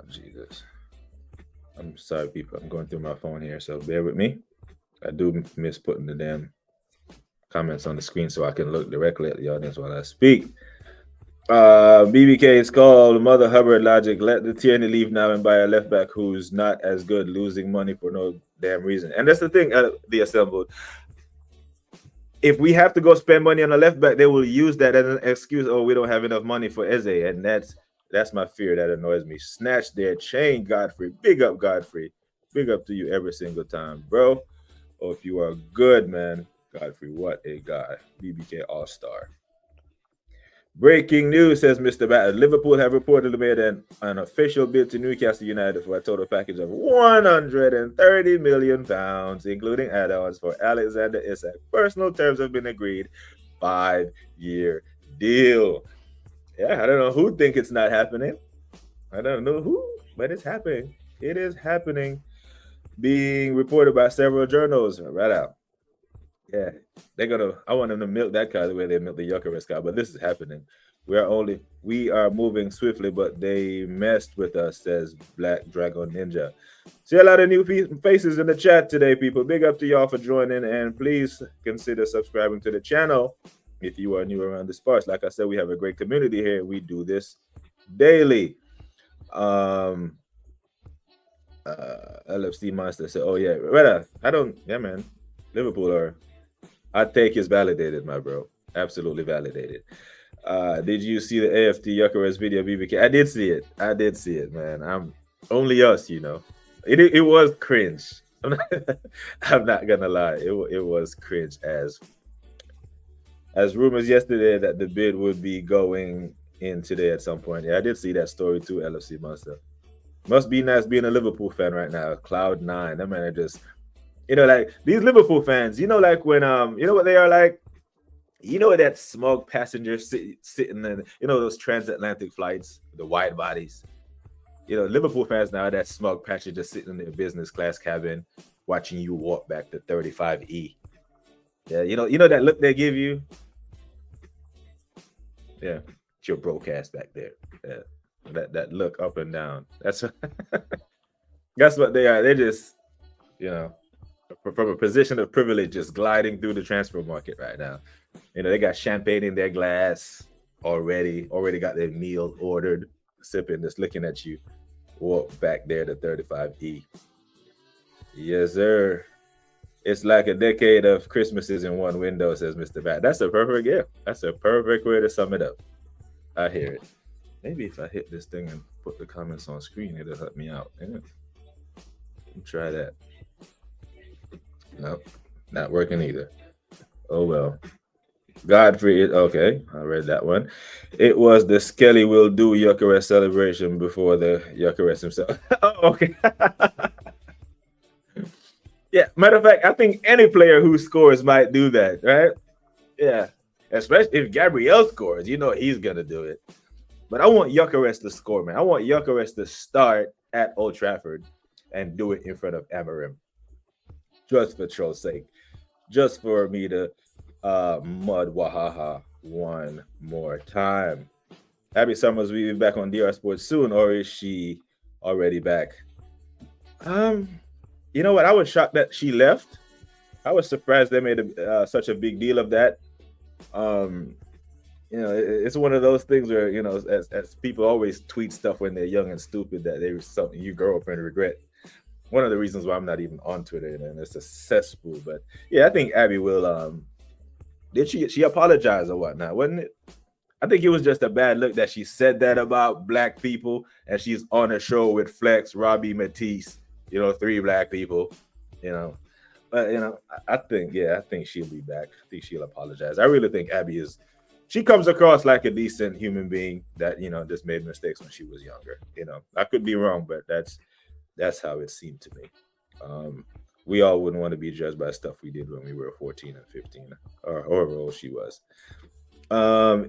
Jesus. I'm sorry, people. I'm going through my phone here, so bear with me. I do miss putting the damn comments on the screen so I can look directly at the audience while I speak. BBK is called Mother Hubbard logic. Let the Tierney leave now and buy a left back who's not as good, losing money for no damn reason. And that's the thing, the assembled. If we have to go spend money on a left back, they will use that as an excuse. Oh, we don't have enough money for Eze, and that's my fear. That annoys me. Snatch their chain, Godfrey. Big up, Godfrey. Big up to you every single time, bro. Oh, if you are good, man, Godfrey, what a guy. BBK All Star. Breaking news, says Mr. Batter. Liverpool have reportedly made an official bid to Newcastle United for a total package of £130 million, including add-ons for Alexander Isak. Personal terms have been agreed. 5-year deal. Yeah, I don't know who think it's not happening. I don't know who, but it's happening. It is happening. Being reported by several journals. Right out. Yeah, I want them to milk that car the way they milk the Yucharist car, but this is happening. We are moving swiftly, but they messed with us, says Black Dragon Ninja. See a lot of new faces in the chat today, people. Big up to y'all for joining, and please consider subscribing to the channel if you are new around this parts. Like I said, we have a great community here. We do this daily. LFC Monster said, "Oh yeah, right. Yeah, man. Liverpool are." Our take is validated, my bro. Absolutely validated. Did you see the AFT Yucharist video, BBK? I did see it, man. I'm only us, you know. It was cringe. I'm not gonna lie. It was cringe as rumors yesterday that the bid would be going in today at some point. Yeah, I did see that story too, LFC Monster. Must be nice being a Liverpool fan right now. Cloud 9. That man are just, like these Liverpool fans, like when you know what they are like? That smug passenger sitting in, those transatlantic flights, the wide bodies. Liverpool fans now, that smug passenger sitting in their business class cabin, watching you walk back to 35E. Yeah, you know that look they give you? Yeah, it's your broadcast back there. Yeah. That look up and down. That's what they are. They're just, from a position of privilege, just gliding through the transfer market right now. They got champagne in their glass already got their meal ordered, sipping, just looking at you walk back there to 35E. Yes, sir. It's like a decade of Christmases in one window, says Mr. Bat. That's a perfect gift. That's a perfect way to sum it up. I hear it. Maybe if I hit this thing and put the comments on screen, it'll help me out. Yeah. Try that. Nope, not working either. Oh well. Godfrey, okay, I read that one. It was the Skelly will do Eucharist celebration before the Eucharist himself. Oh, okay. Yeah, matter of fact, I think any player who scores might do that, right? Yeah, especially if Gabriel scores, he's gonna do it. But I want Eucharist to score, man. I want Eucharist to start at Old Trafford and do it in front of Amorim. Just for troll's sake. Just for me to mud Wahaha one more time. Abby Summers will be back on DR Sports soon, or is she already back? You know what? I was shocked that she left. I was surprised they made such a big deal of that. It's one of those things where, as people always tweet stuff when they're young and stupid that they something you grow up and regret. One of the reasons why I'm not even on Twitter and it's a cesspool. But yeah, I think Abby will. Did she apologize or whatnot? Wasn't it? I think it was just a bad look that she said that about black people, and she's on a show with Flex, Robbie, Matisse. 3 black people. But I think she'll be back. I think she'll apologize. I really think Abby is. She comes across like a decent human being that just made mistakes when she was younger. I could be wrong, but that's how it seemed to me. We all wouldn't want to be judged by stuff we did when we were 14 and 15, or however old she was.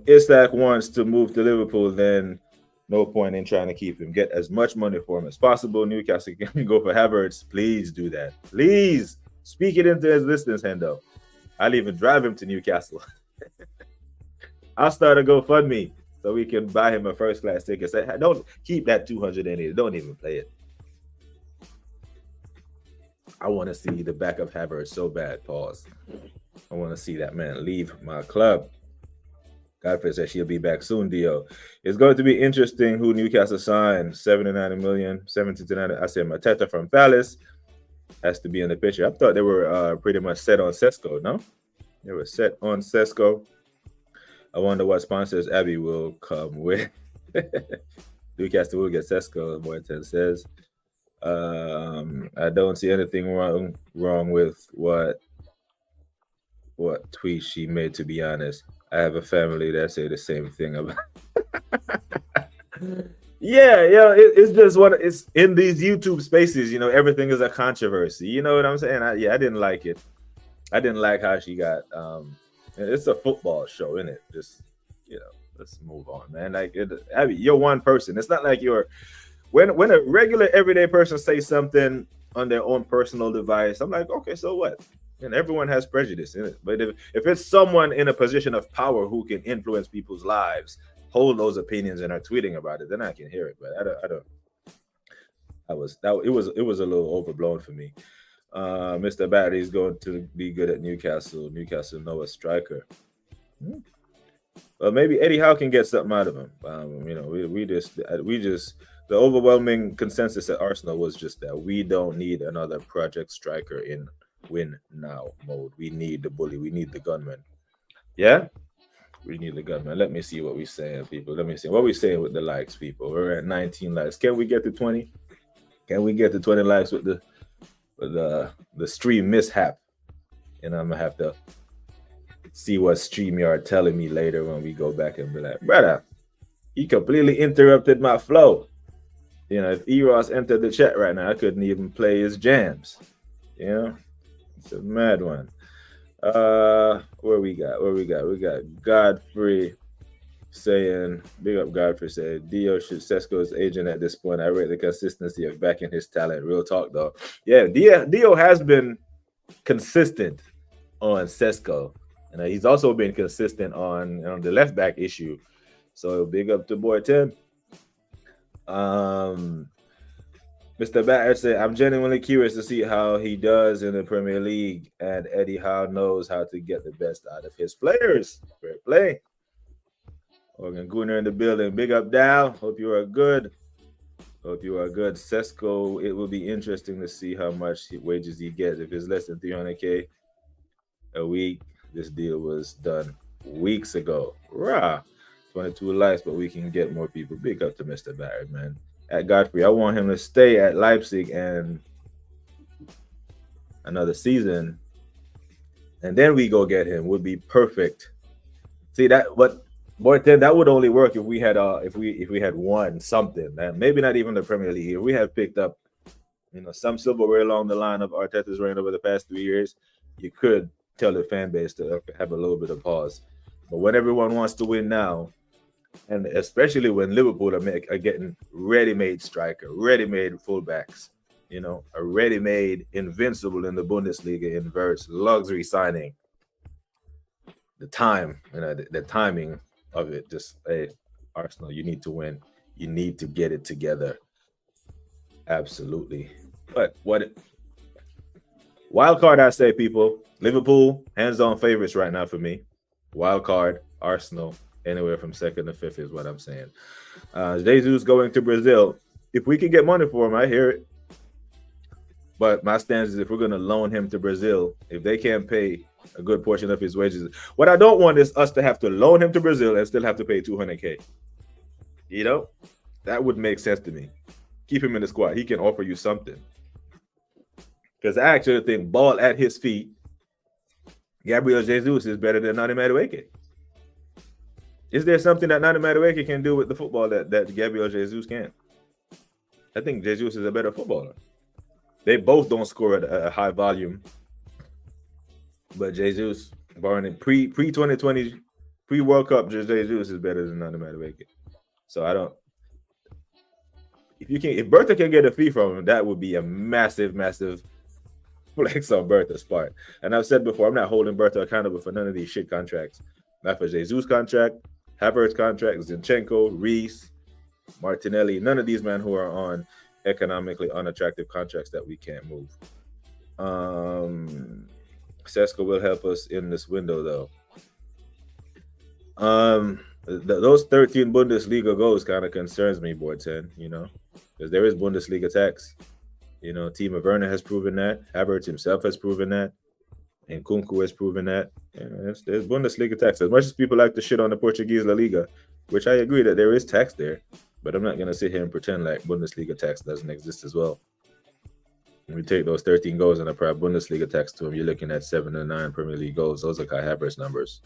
Isak wants to move to Liverpool, then no point in trying to keep him. Get as much money for him as possible. Newcastle can go for Havertz. Please do that. Please speak it into his listeners, Hendo. I'll even drive him to Newcastle. I'll start a GoFundMe so we can buy him a first-class ticket. Don't keep that 200 in it. Don't even play it. I want to see the back of Havertz so bad. Pause. I want to see that man leave my club. Godfrey said she'll be back soon, Dio. It's going to be interesting who Newcastle signed. 70 to 90 million, 70 to 90. I said Mateta from Palace has to be in the picture. I thought they were pretty much set on Sesko, no? They were set on Sesko. I wonder what sponsors Abby will come with. Newcastle will get Sesko, Boyton says. I don't see anything wrong with what tweet she made, to be honest. I have a family that say the same thing about yeah, it's just it's in these YouTube spaces, everything is a controversy. You know what I'm saying? I didn't like it. I didn't like how she got it's a football show, isn't it? Just let's move on, man. Like you're one person. It's not like you're when a regular everyday person says something on their own personal device, I'm like, okay, so what? And everyone has prejudice in it. But if it's someone in a position of power who can influence people's lives, hold those opinions and are tweeting about it, then I can hear it. But I don't. It was a little overblown for me. Mr. Battery is going to be good at Newcastle. Newcastle know a striker. Well, maybe Eddie Howe can get something out of him. We just the overwhelming consensus at Arsenal was just that we don't need another project striker in win now mode. We need the bully. We need the gunman. Yeah, we need the gunman. Let me see what we're saying, people. Let me see what we're saying with the likes, people. We're at 19 likes. Can we get to 20? Can we get to 20 likes with the stream mishap? And I'm gonna have to see what StreamYard telling me later when we go back and be like, brother, he completely interrupted my flow. If Eros entered the chat right now, I couldn't even play his jams. It's a mad one. Where we got? We got Godfrey saying, big up Godfrey said, Dio should Sesko's agent at this point. I rate the consistency of backing his talent. Real talk though. Yeah, Dio has been consistent on Sesko. And he's also been consistent on the left back issue. So big up to boy 10. Mr. Batter said, I'm genuinely curious to see how he does in the Premier League, and Eddie Howe knows how to get the best out of his players. Fair play. Organ Gunner in the building. Big up, Dow. Hope you are good. Sesko, it will be interesting to see how much wages he gets. If it's less than 300K a week, this deal was done weeks ago. Rah. 22 likes, but we can get more people. Big up to Mr. Barrett, man. At Godfrey, I want him to stay at Leipzig and another season, and then we go get him. Would be perfect. See that? But boy, then that would only work if we had if we had won something, man. Maybe not even the Premier League. If we had picked up, some silverware along the line of Arteta's reign over the past 3 years, you could tell the fan base to have a little bit of pause. But when everyone wants to win now, and especially when Liverpool are getting ready-made striker, ready-made fullbacks, a ready-made invincible in the Bundesliga in verge, luxury signing. The time, the timing of it, just, hey, Arsenal, you need to win. You need to get it together. Absolutely. But wild card, I say, people. Liverpool, hands-on favorites right now for me. Wild card, Arsenal, anywhere from second to fifth is what I'm saying. Jesus going to Brazil. If we can get money for him, I hear it. But my stance is if we're going to loan him to Brazil, if they can't pay a good portion of his wages, what I don't want is us to have to loan him to Brazil and still have to pay 200K. That would make sense to me. Keep him in the squad. He can offer you something. Because I actually think ball at his feet, Gabriel Jesus is better than Nani Madueke. Is there something that Nani Madueke can do with the football that Gabriel Jesus can? I think Jesus is a better footballer. They both don't score at a high volume. But Jesus, barring pre-2020, pre-World Cup, Jesus is better than Nani Madueke. So I don't. If Bertha can get a fee from him, that would be a massive, massive flex on Bertha's part. And I've said before, I'm not holding Bertha accountable for none of these shit contracts. Not for Jesus' contract, Havertz contract, Zinchenko, Reese, Martinelli, none of these men who are on economically unattractive contracts that we can't move. Sesko will help us in this window, though. Those 13 Bundesliga goals kind of concerns me, boy 10, because there is Bundesliga tax. Timo Werner has proven that. Havertz himself has proven that. And Kunku has proven that. There's Bundesliga tax. As much as people like to shit on the Portuguese La Liga, which I agree that there is tax there, but I'm not going to sit here and pretend like Bundesliga tax doesn't exist as well. When we take those 13 goals and apply Bundesliga tax to them, you're looking at 7 to 9 Premier League goals. Those are Kai Havertz numbers.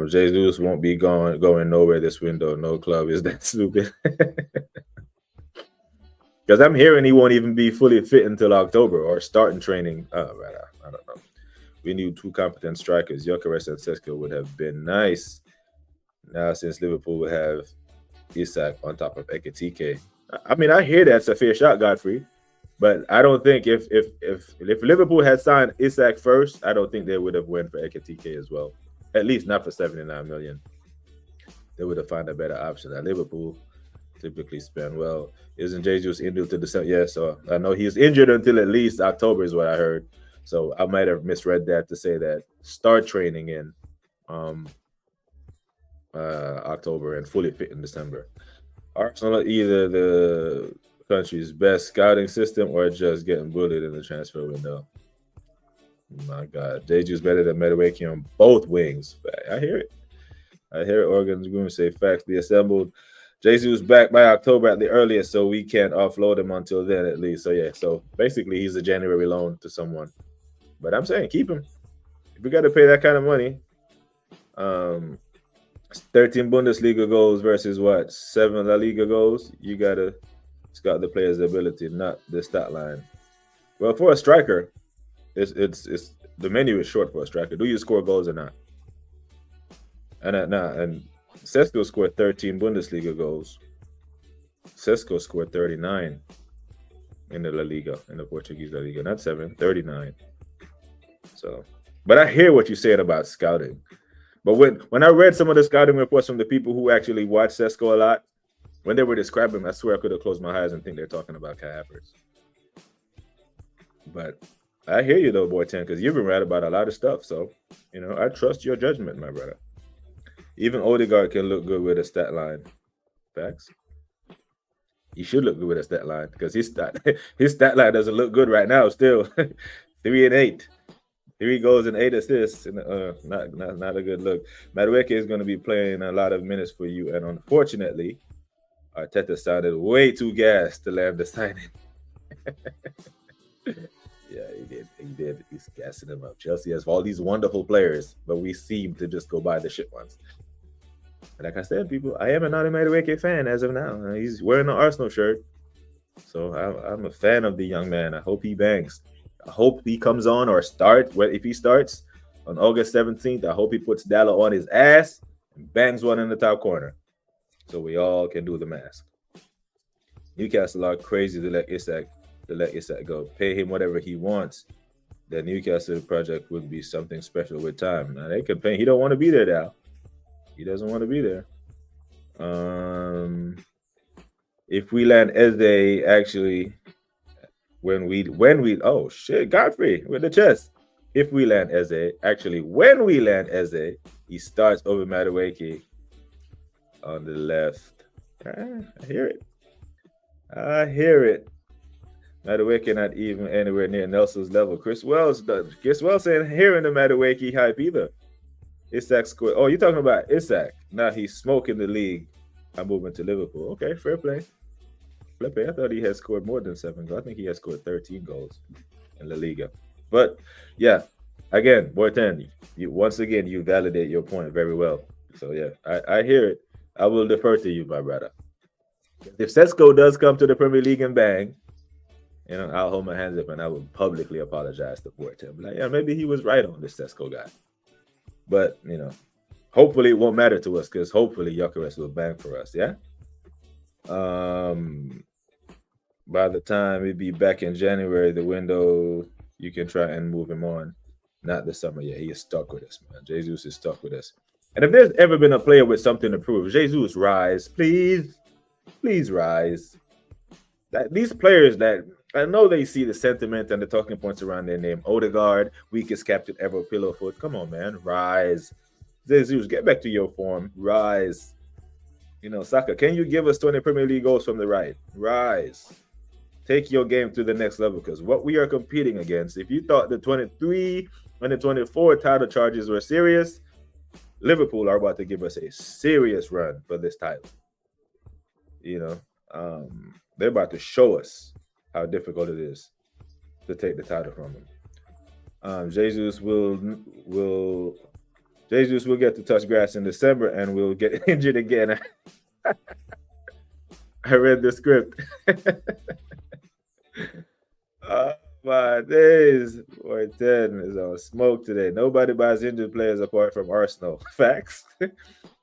Jesus won't be going nowhere this window. No club is that stupid. Because I'm hearing he won't even be fully fit until October or starting training. I don't know. We need 2 competent strikers. Gyökeres and Sesko would have been nice. Now, since Liverpool would have Isak on top of Ekitike. I mean, I hear that's a fair shot, Godfrey. But I don't think if Liverpool had signed Isak first, I don't think they would have went for Ekitike as well. At least not for 79 million. They would have found a better option. At Liverpool typically spend well. Isn't Jesus injured to December? Yeah, so I know he's injured until at least October is what I heard. So I might have misread that to say that start training in October and fully fit in December. Arsenal either the country's best scouting system or just getting bullied in the transfer window. My God, Jesus better than Madueke on both wings. I hear it. Organs Groom say facts be assembled. Jesus back by October at the earliest, so we can't offload him until then at least. So yeah, so basically he's a January loan to someone. But I'm saying keep him. If we got to pay that kind of money, 13 Bundesliga goals versus what? 7 La Liga goals. You gotta scout the player's ability, not the stat line. Well, for a striker, it's the menu is short for a striker. Do you score goals or not? And Sesko scored 13 Bundesliga goals. Sesko scored 39 in the La Liga, in the Portuguese La Liga. Not 7, 39. So, but I hear what you're saying about scouting. But when I read some of the scouting reports from the people who actually watch Sesko a lot, when they were describing him, I swear I could have closed my eyes and think they're talking about Kai Havertz. But I hear you though, boy 10, because you've been right about a lot of stuff. So, I trust your judgment, my brother. Even Odegaard can look good with a stat line. Facts. He should look good with a stat line because his stat line doesn't look good right now. Still, 3 and 8, 3 goals and 8 assists. And, not a good look. Madueke is going to be playing a lot of minutes for you, and unfortunately, Arteta sounded way too gassed to land the signing. Yeah, he did. He's gassing them up. Chelsea has all these wonderful players, but we seem to just go buy the shit ones. And like I said, people, I am an Madueke fan as of now. He's wearing an Arsenal shirt. So I'm a fan of the young man. I hope he bangs. I hope he comes on or starts. If he starts on August 17th, I hope he puts Dallo on his ass and bangs one in the top corner. So we all can do the mask. Newcastle are crazy to let Isak go. Pay him whatever he wants. The Newcastle project would be something special with time. Now they can pay. He don't want to be there now. He doesn't want to be there. If we land Eze, actually, when we oh shit, Godfrey with the chest. If we land Eze, actually, when we land Eze, he starts over Madueke on the left. I hear it. Madueke not even anywhere near Nelson's level. Chris Wells saying hearing the Madueke hype either. Isak scored. Oh, you're talking about Isak. Now he's smoking the league. I'm moving to Liverpool. Okay, fair play. I thought he had scored more than 7 goals. I think he had scored 13 goals in La Liga. But yeah, again, boy 10, once again you validate your point very well. So yeah, I hear it. I will defer to you, my brother. If Sesko does come to the Premier League and bang, I'll hold my hands up and I will publicly apologize to boy 10. Like, yeah, maybe he was right on this Sesko guy. But, hopefully it won't matter to us because hopefully Gyökeres will bang for us, yeah? By the time he'd be back in January, the window, you can try and move him on. Not this summer. Yeah, he is stuck with us, man. Jesus is stuck with us. And if there's ever been a player with something to prove, Jesus, rise. Please rise. These players that I know they see the sentiment and the talking points around their name. Odegaard, weakest captain ever, pillow foot. Come on, man. Rise. Jesus, get back to your form. Rise. Saka, can you give us 20 Premier League goals from the right? Rise. Take your game to the next level, because what we are competing against, if you thought the 23 and the 24 title charges were serious, Liverpool are about to give us a serious run for this title. They're about to show us how difficult it is to take the title from them. Jesus will get to touch grass in December and will get injured again. I read the script. Oh my days. Boy, 10 is on smoke today. Nobody buys injured players apart from Arsenal. Facts.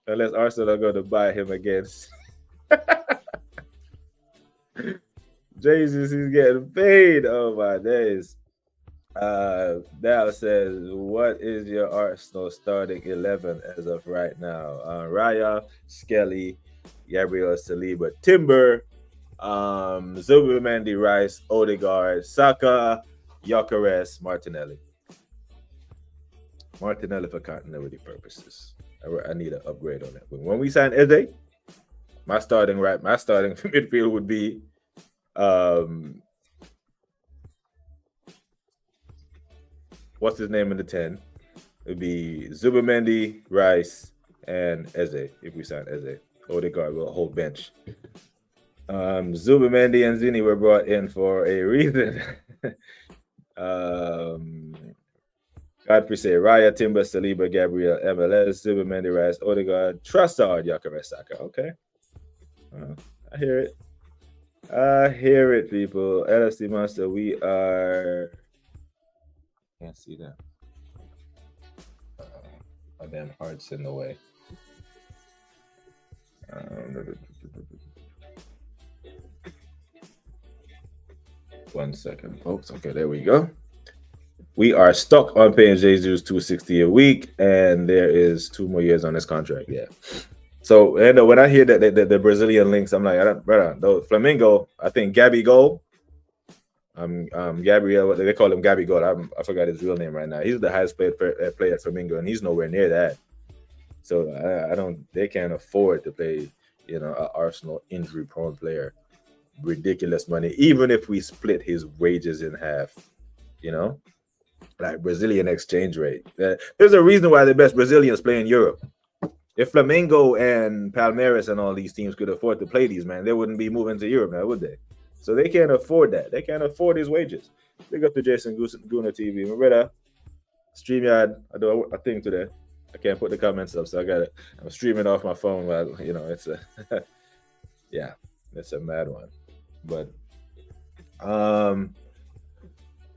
Unless Arsenal are going to buy him again. Jesus, he's getting paid. Oh my days. Dal says, what is your Arsenal starting 11 as of right now? Raya, Skelly, Gabriel, Saliba, Timber, Zubimendi, Rice, Odegaard, Saka, Gyökeres, Martinelli. Martinelli for continuity purposes. I need an upgrade on that. When we sign Eze, my starting midfield would be what's his name in the 10? It would be Zubimendi, Rice, and Eze if we sign Eze. Odegaard will hold bench. Zubimendi and Zini were brought in for a reason. Godfrey say Raya, Timber, Saliba, Gabriel, MLS, Zubimendi, Rice, Odegaard, Trossard, Gyökeres, Saka. Okay. I hear it, people. LFC Monster, we are... Can't see that. My damn heart's in the way. 1 second, folks. Okay, there we go. We are stuck on paying Jesus $260 a week, and there is 2 more years on this contract. Yeah. So, and when I hear that the Brazilian links, I'm like, brother, Flamengo. I think Gabigol. Gabriel, they call him Gabigol. I forgot his real name right now. He's the highest paid player at Flamengo, and he's nowhere near that. So they can't afford to pay, an Arsenal injury-prone player ridiculous money, even if we split his wages in half, like Brazilian exchange rate. There's a reason why the best Brazilians play in Europe. If Flamengo and Palmeiras and all these teams could afford to play these, man, they wouldn't be moving to Europe now, would they? So they can't afford that. They can't afford his wages. Big up to Jason Gooner TV. My brother, StreamYard, I do a thing today. I can't put the comments up, so I'm streaming off my phone while, it's a, yeah, it's a mad one. But,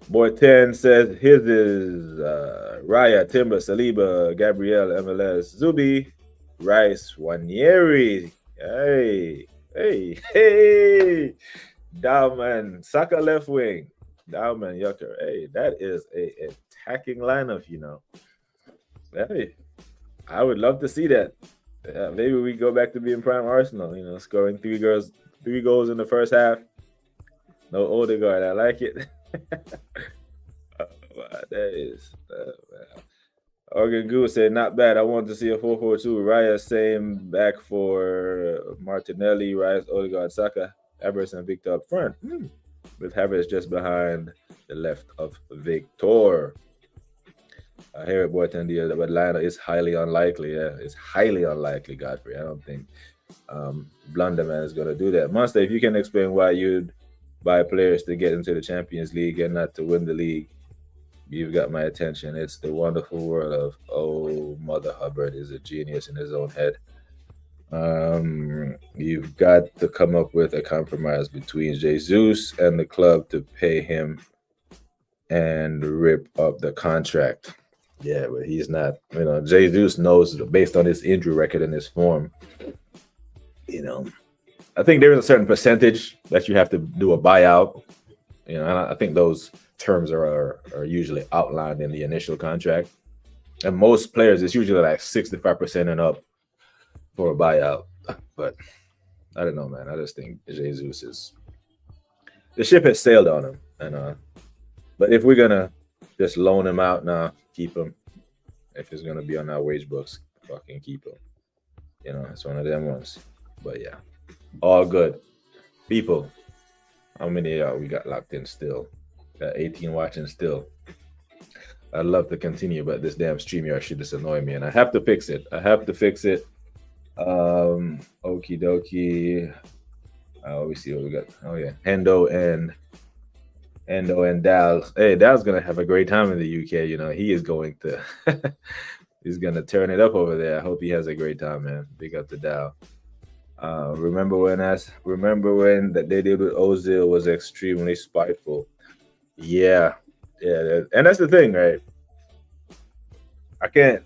Boy 10 says, his is Raya, Timber, Saliba, Gabriel, MLS, Zubi, Rice, Wanieri. Hey. Dowman, Saka left wing. Dowman, Yucker. Hey, that is a attacking lineup, Hey, I would love to see that. Maybe we go back to being prime Arsenal, scoring 3 goals in the first half. No Odegaard. I like it. That is Organ Goose said, not bad. I want to see a 4-4-2. Raya same back for Martinelli, Rice, Odegaard, Saka, Havertz, and Victor up front. With Havertz just behind the left of Victor. I hear it, boy, but Atlanta is highly unlikely. Yeah, it's highly unlikely, Godfrey. I don't think Blunderman is going to do that. Monster, if you can explain why you'd buy players to get into the Champions League and not to win the league, you've got my attention. It's the wonderful world of, Mother Hubbard is a genius in his own head. You've got to come up with a compromise between Jesus and the club to pay him and rip up the contract. Yeah, but he's not, Jesus knows, based on his injury record and his form, I think there is a certain percentage that you have to do a buyout. And I think those terms are usually outlined in the initial contract. And most players, it's usually like 65% and up for a buyout. But I don't know, man. I just think Jesus is, the ship has sailed on him. And but if we're gonna just loan him out now, keep him. If he's gonna be on our wage books, fucking keep him. You know, it's one of them ones. But yeah, all good. People, how many we got locked in still? Got 18 watching still. I'd love to continue, but this damn StreamYard shit just annoy me, and I have to fix it. Okie dokie. We see what we got. Oh yeah, Endo and Dal. Hey, Dal's gonna have a great time in the UK. You know, he is going to. He's gonna turn it up over there. I hope he has a great time, man. Big up to Dal. Remember when that they did with Ozil was extremely spiteful. Yeah, and that's the thing, right? I can't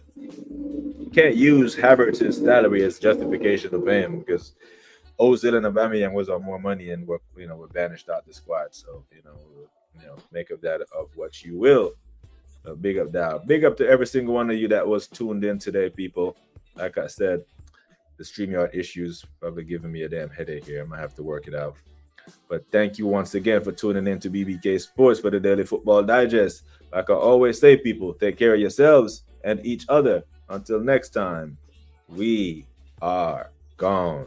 use Havertz's salary as justification to pay him because Ozil and Aubameyang was on more money and were banished out the squad. So make of that of what you will. Big up down. Big up to every single one of you that was tuned in today, people. Like I said, the StreamYard issues probably giving me a damn headache here. I might have to work it out. But thank you once again for tuning in to BBK Sports for the Daily Football Digest. Like I always say, people, take care of yourselves and each other. Until next time, we are gone.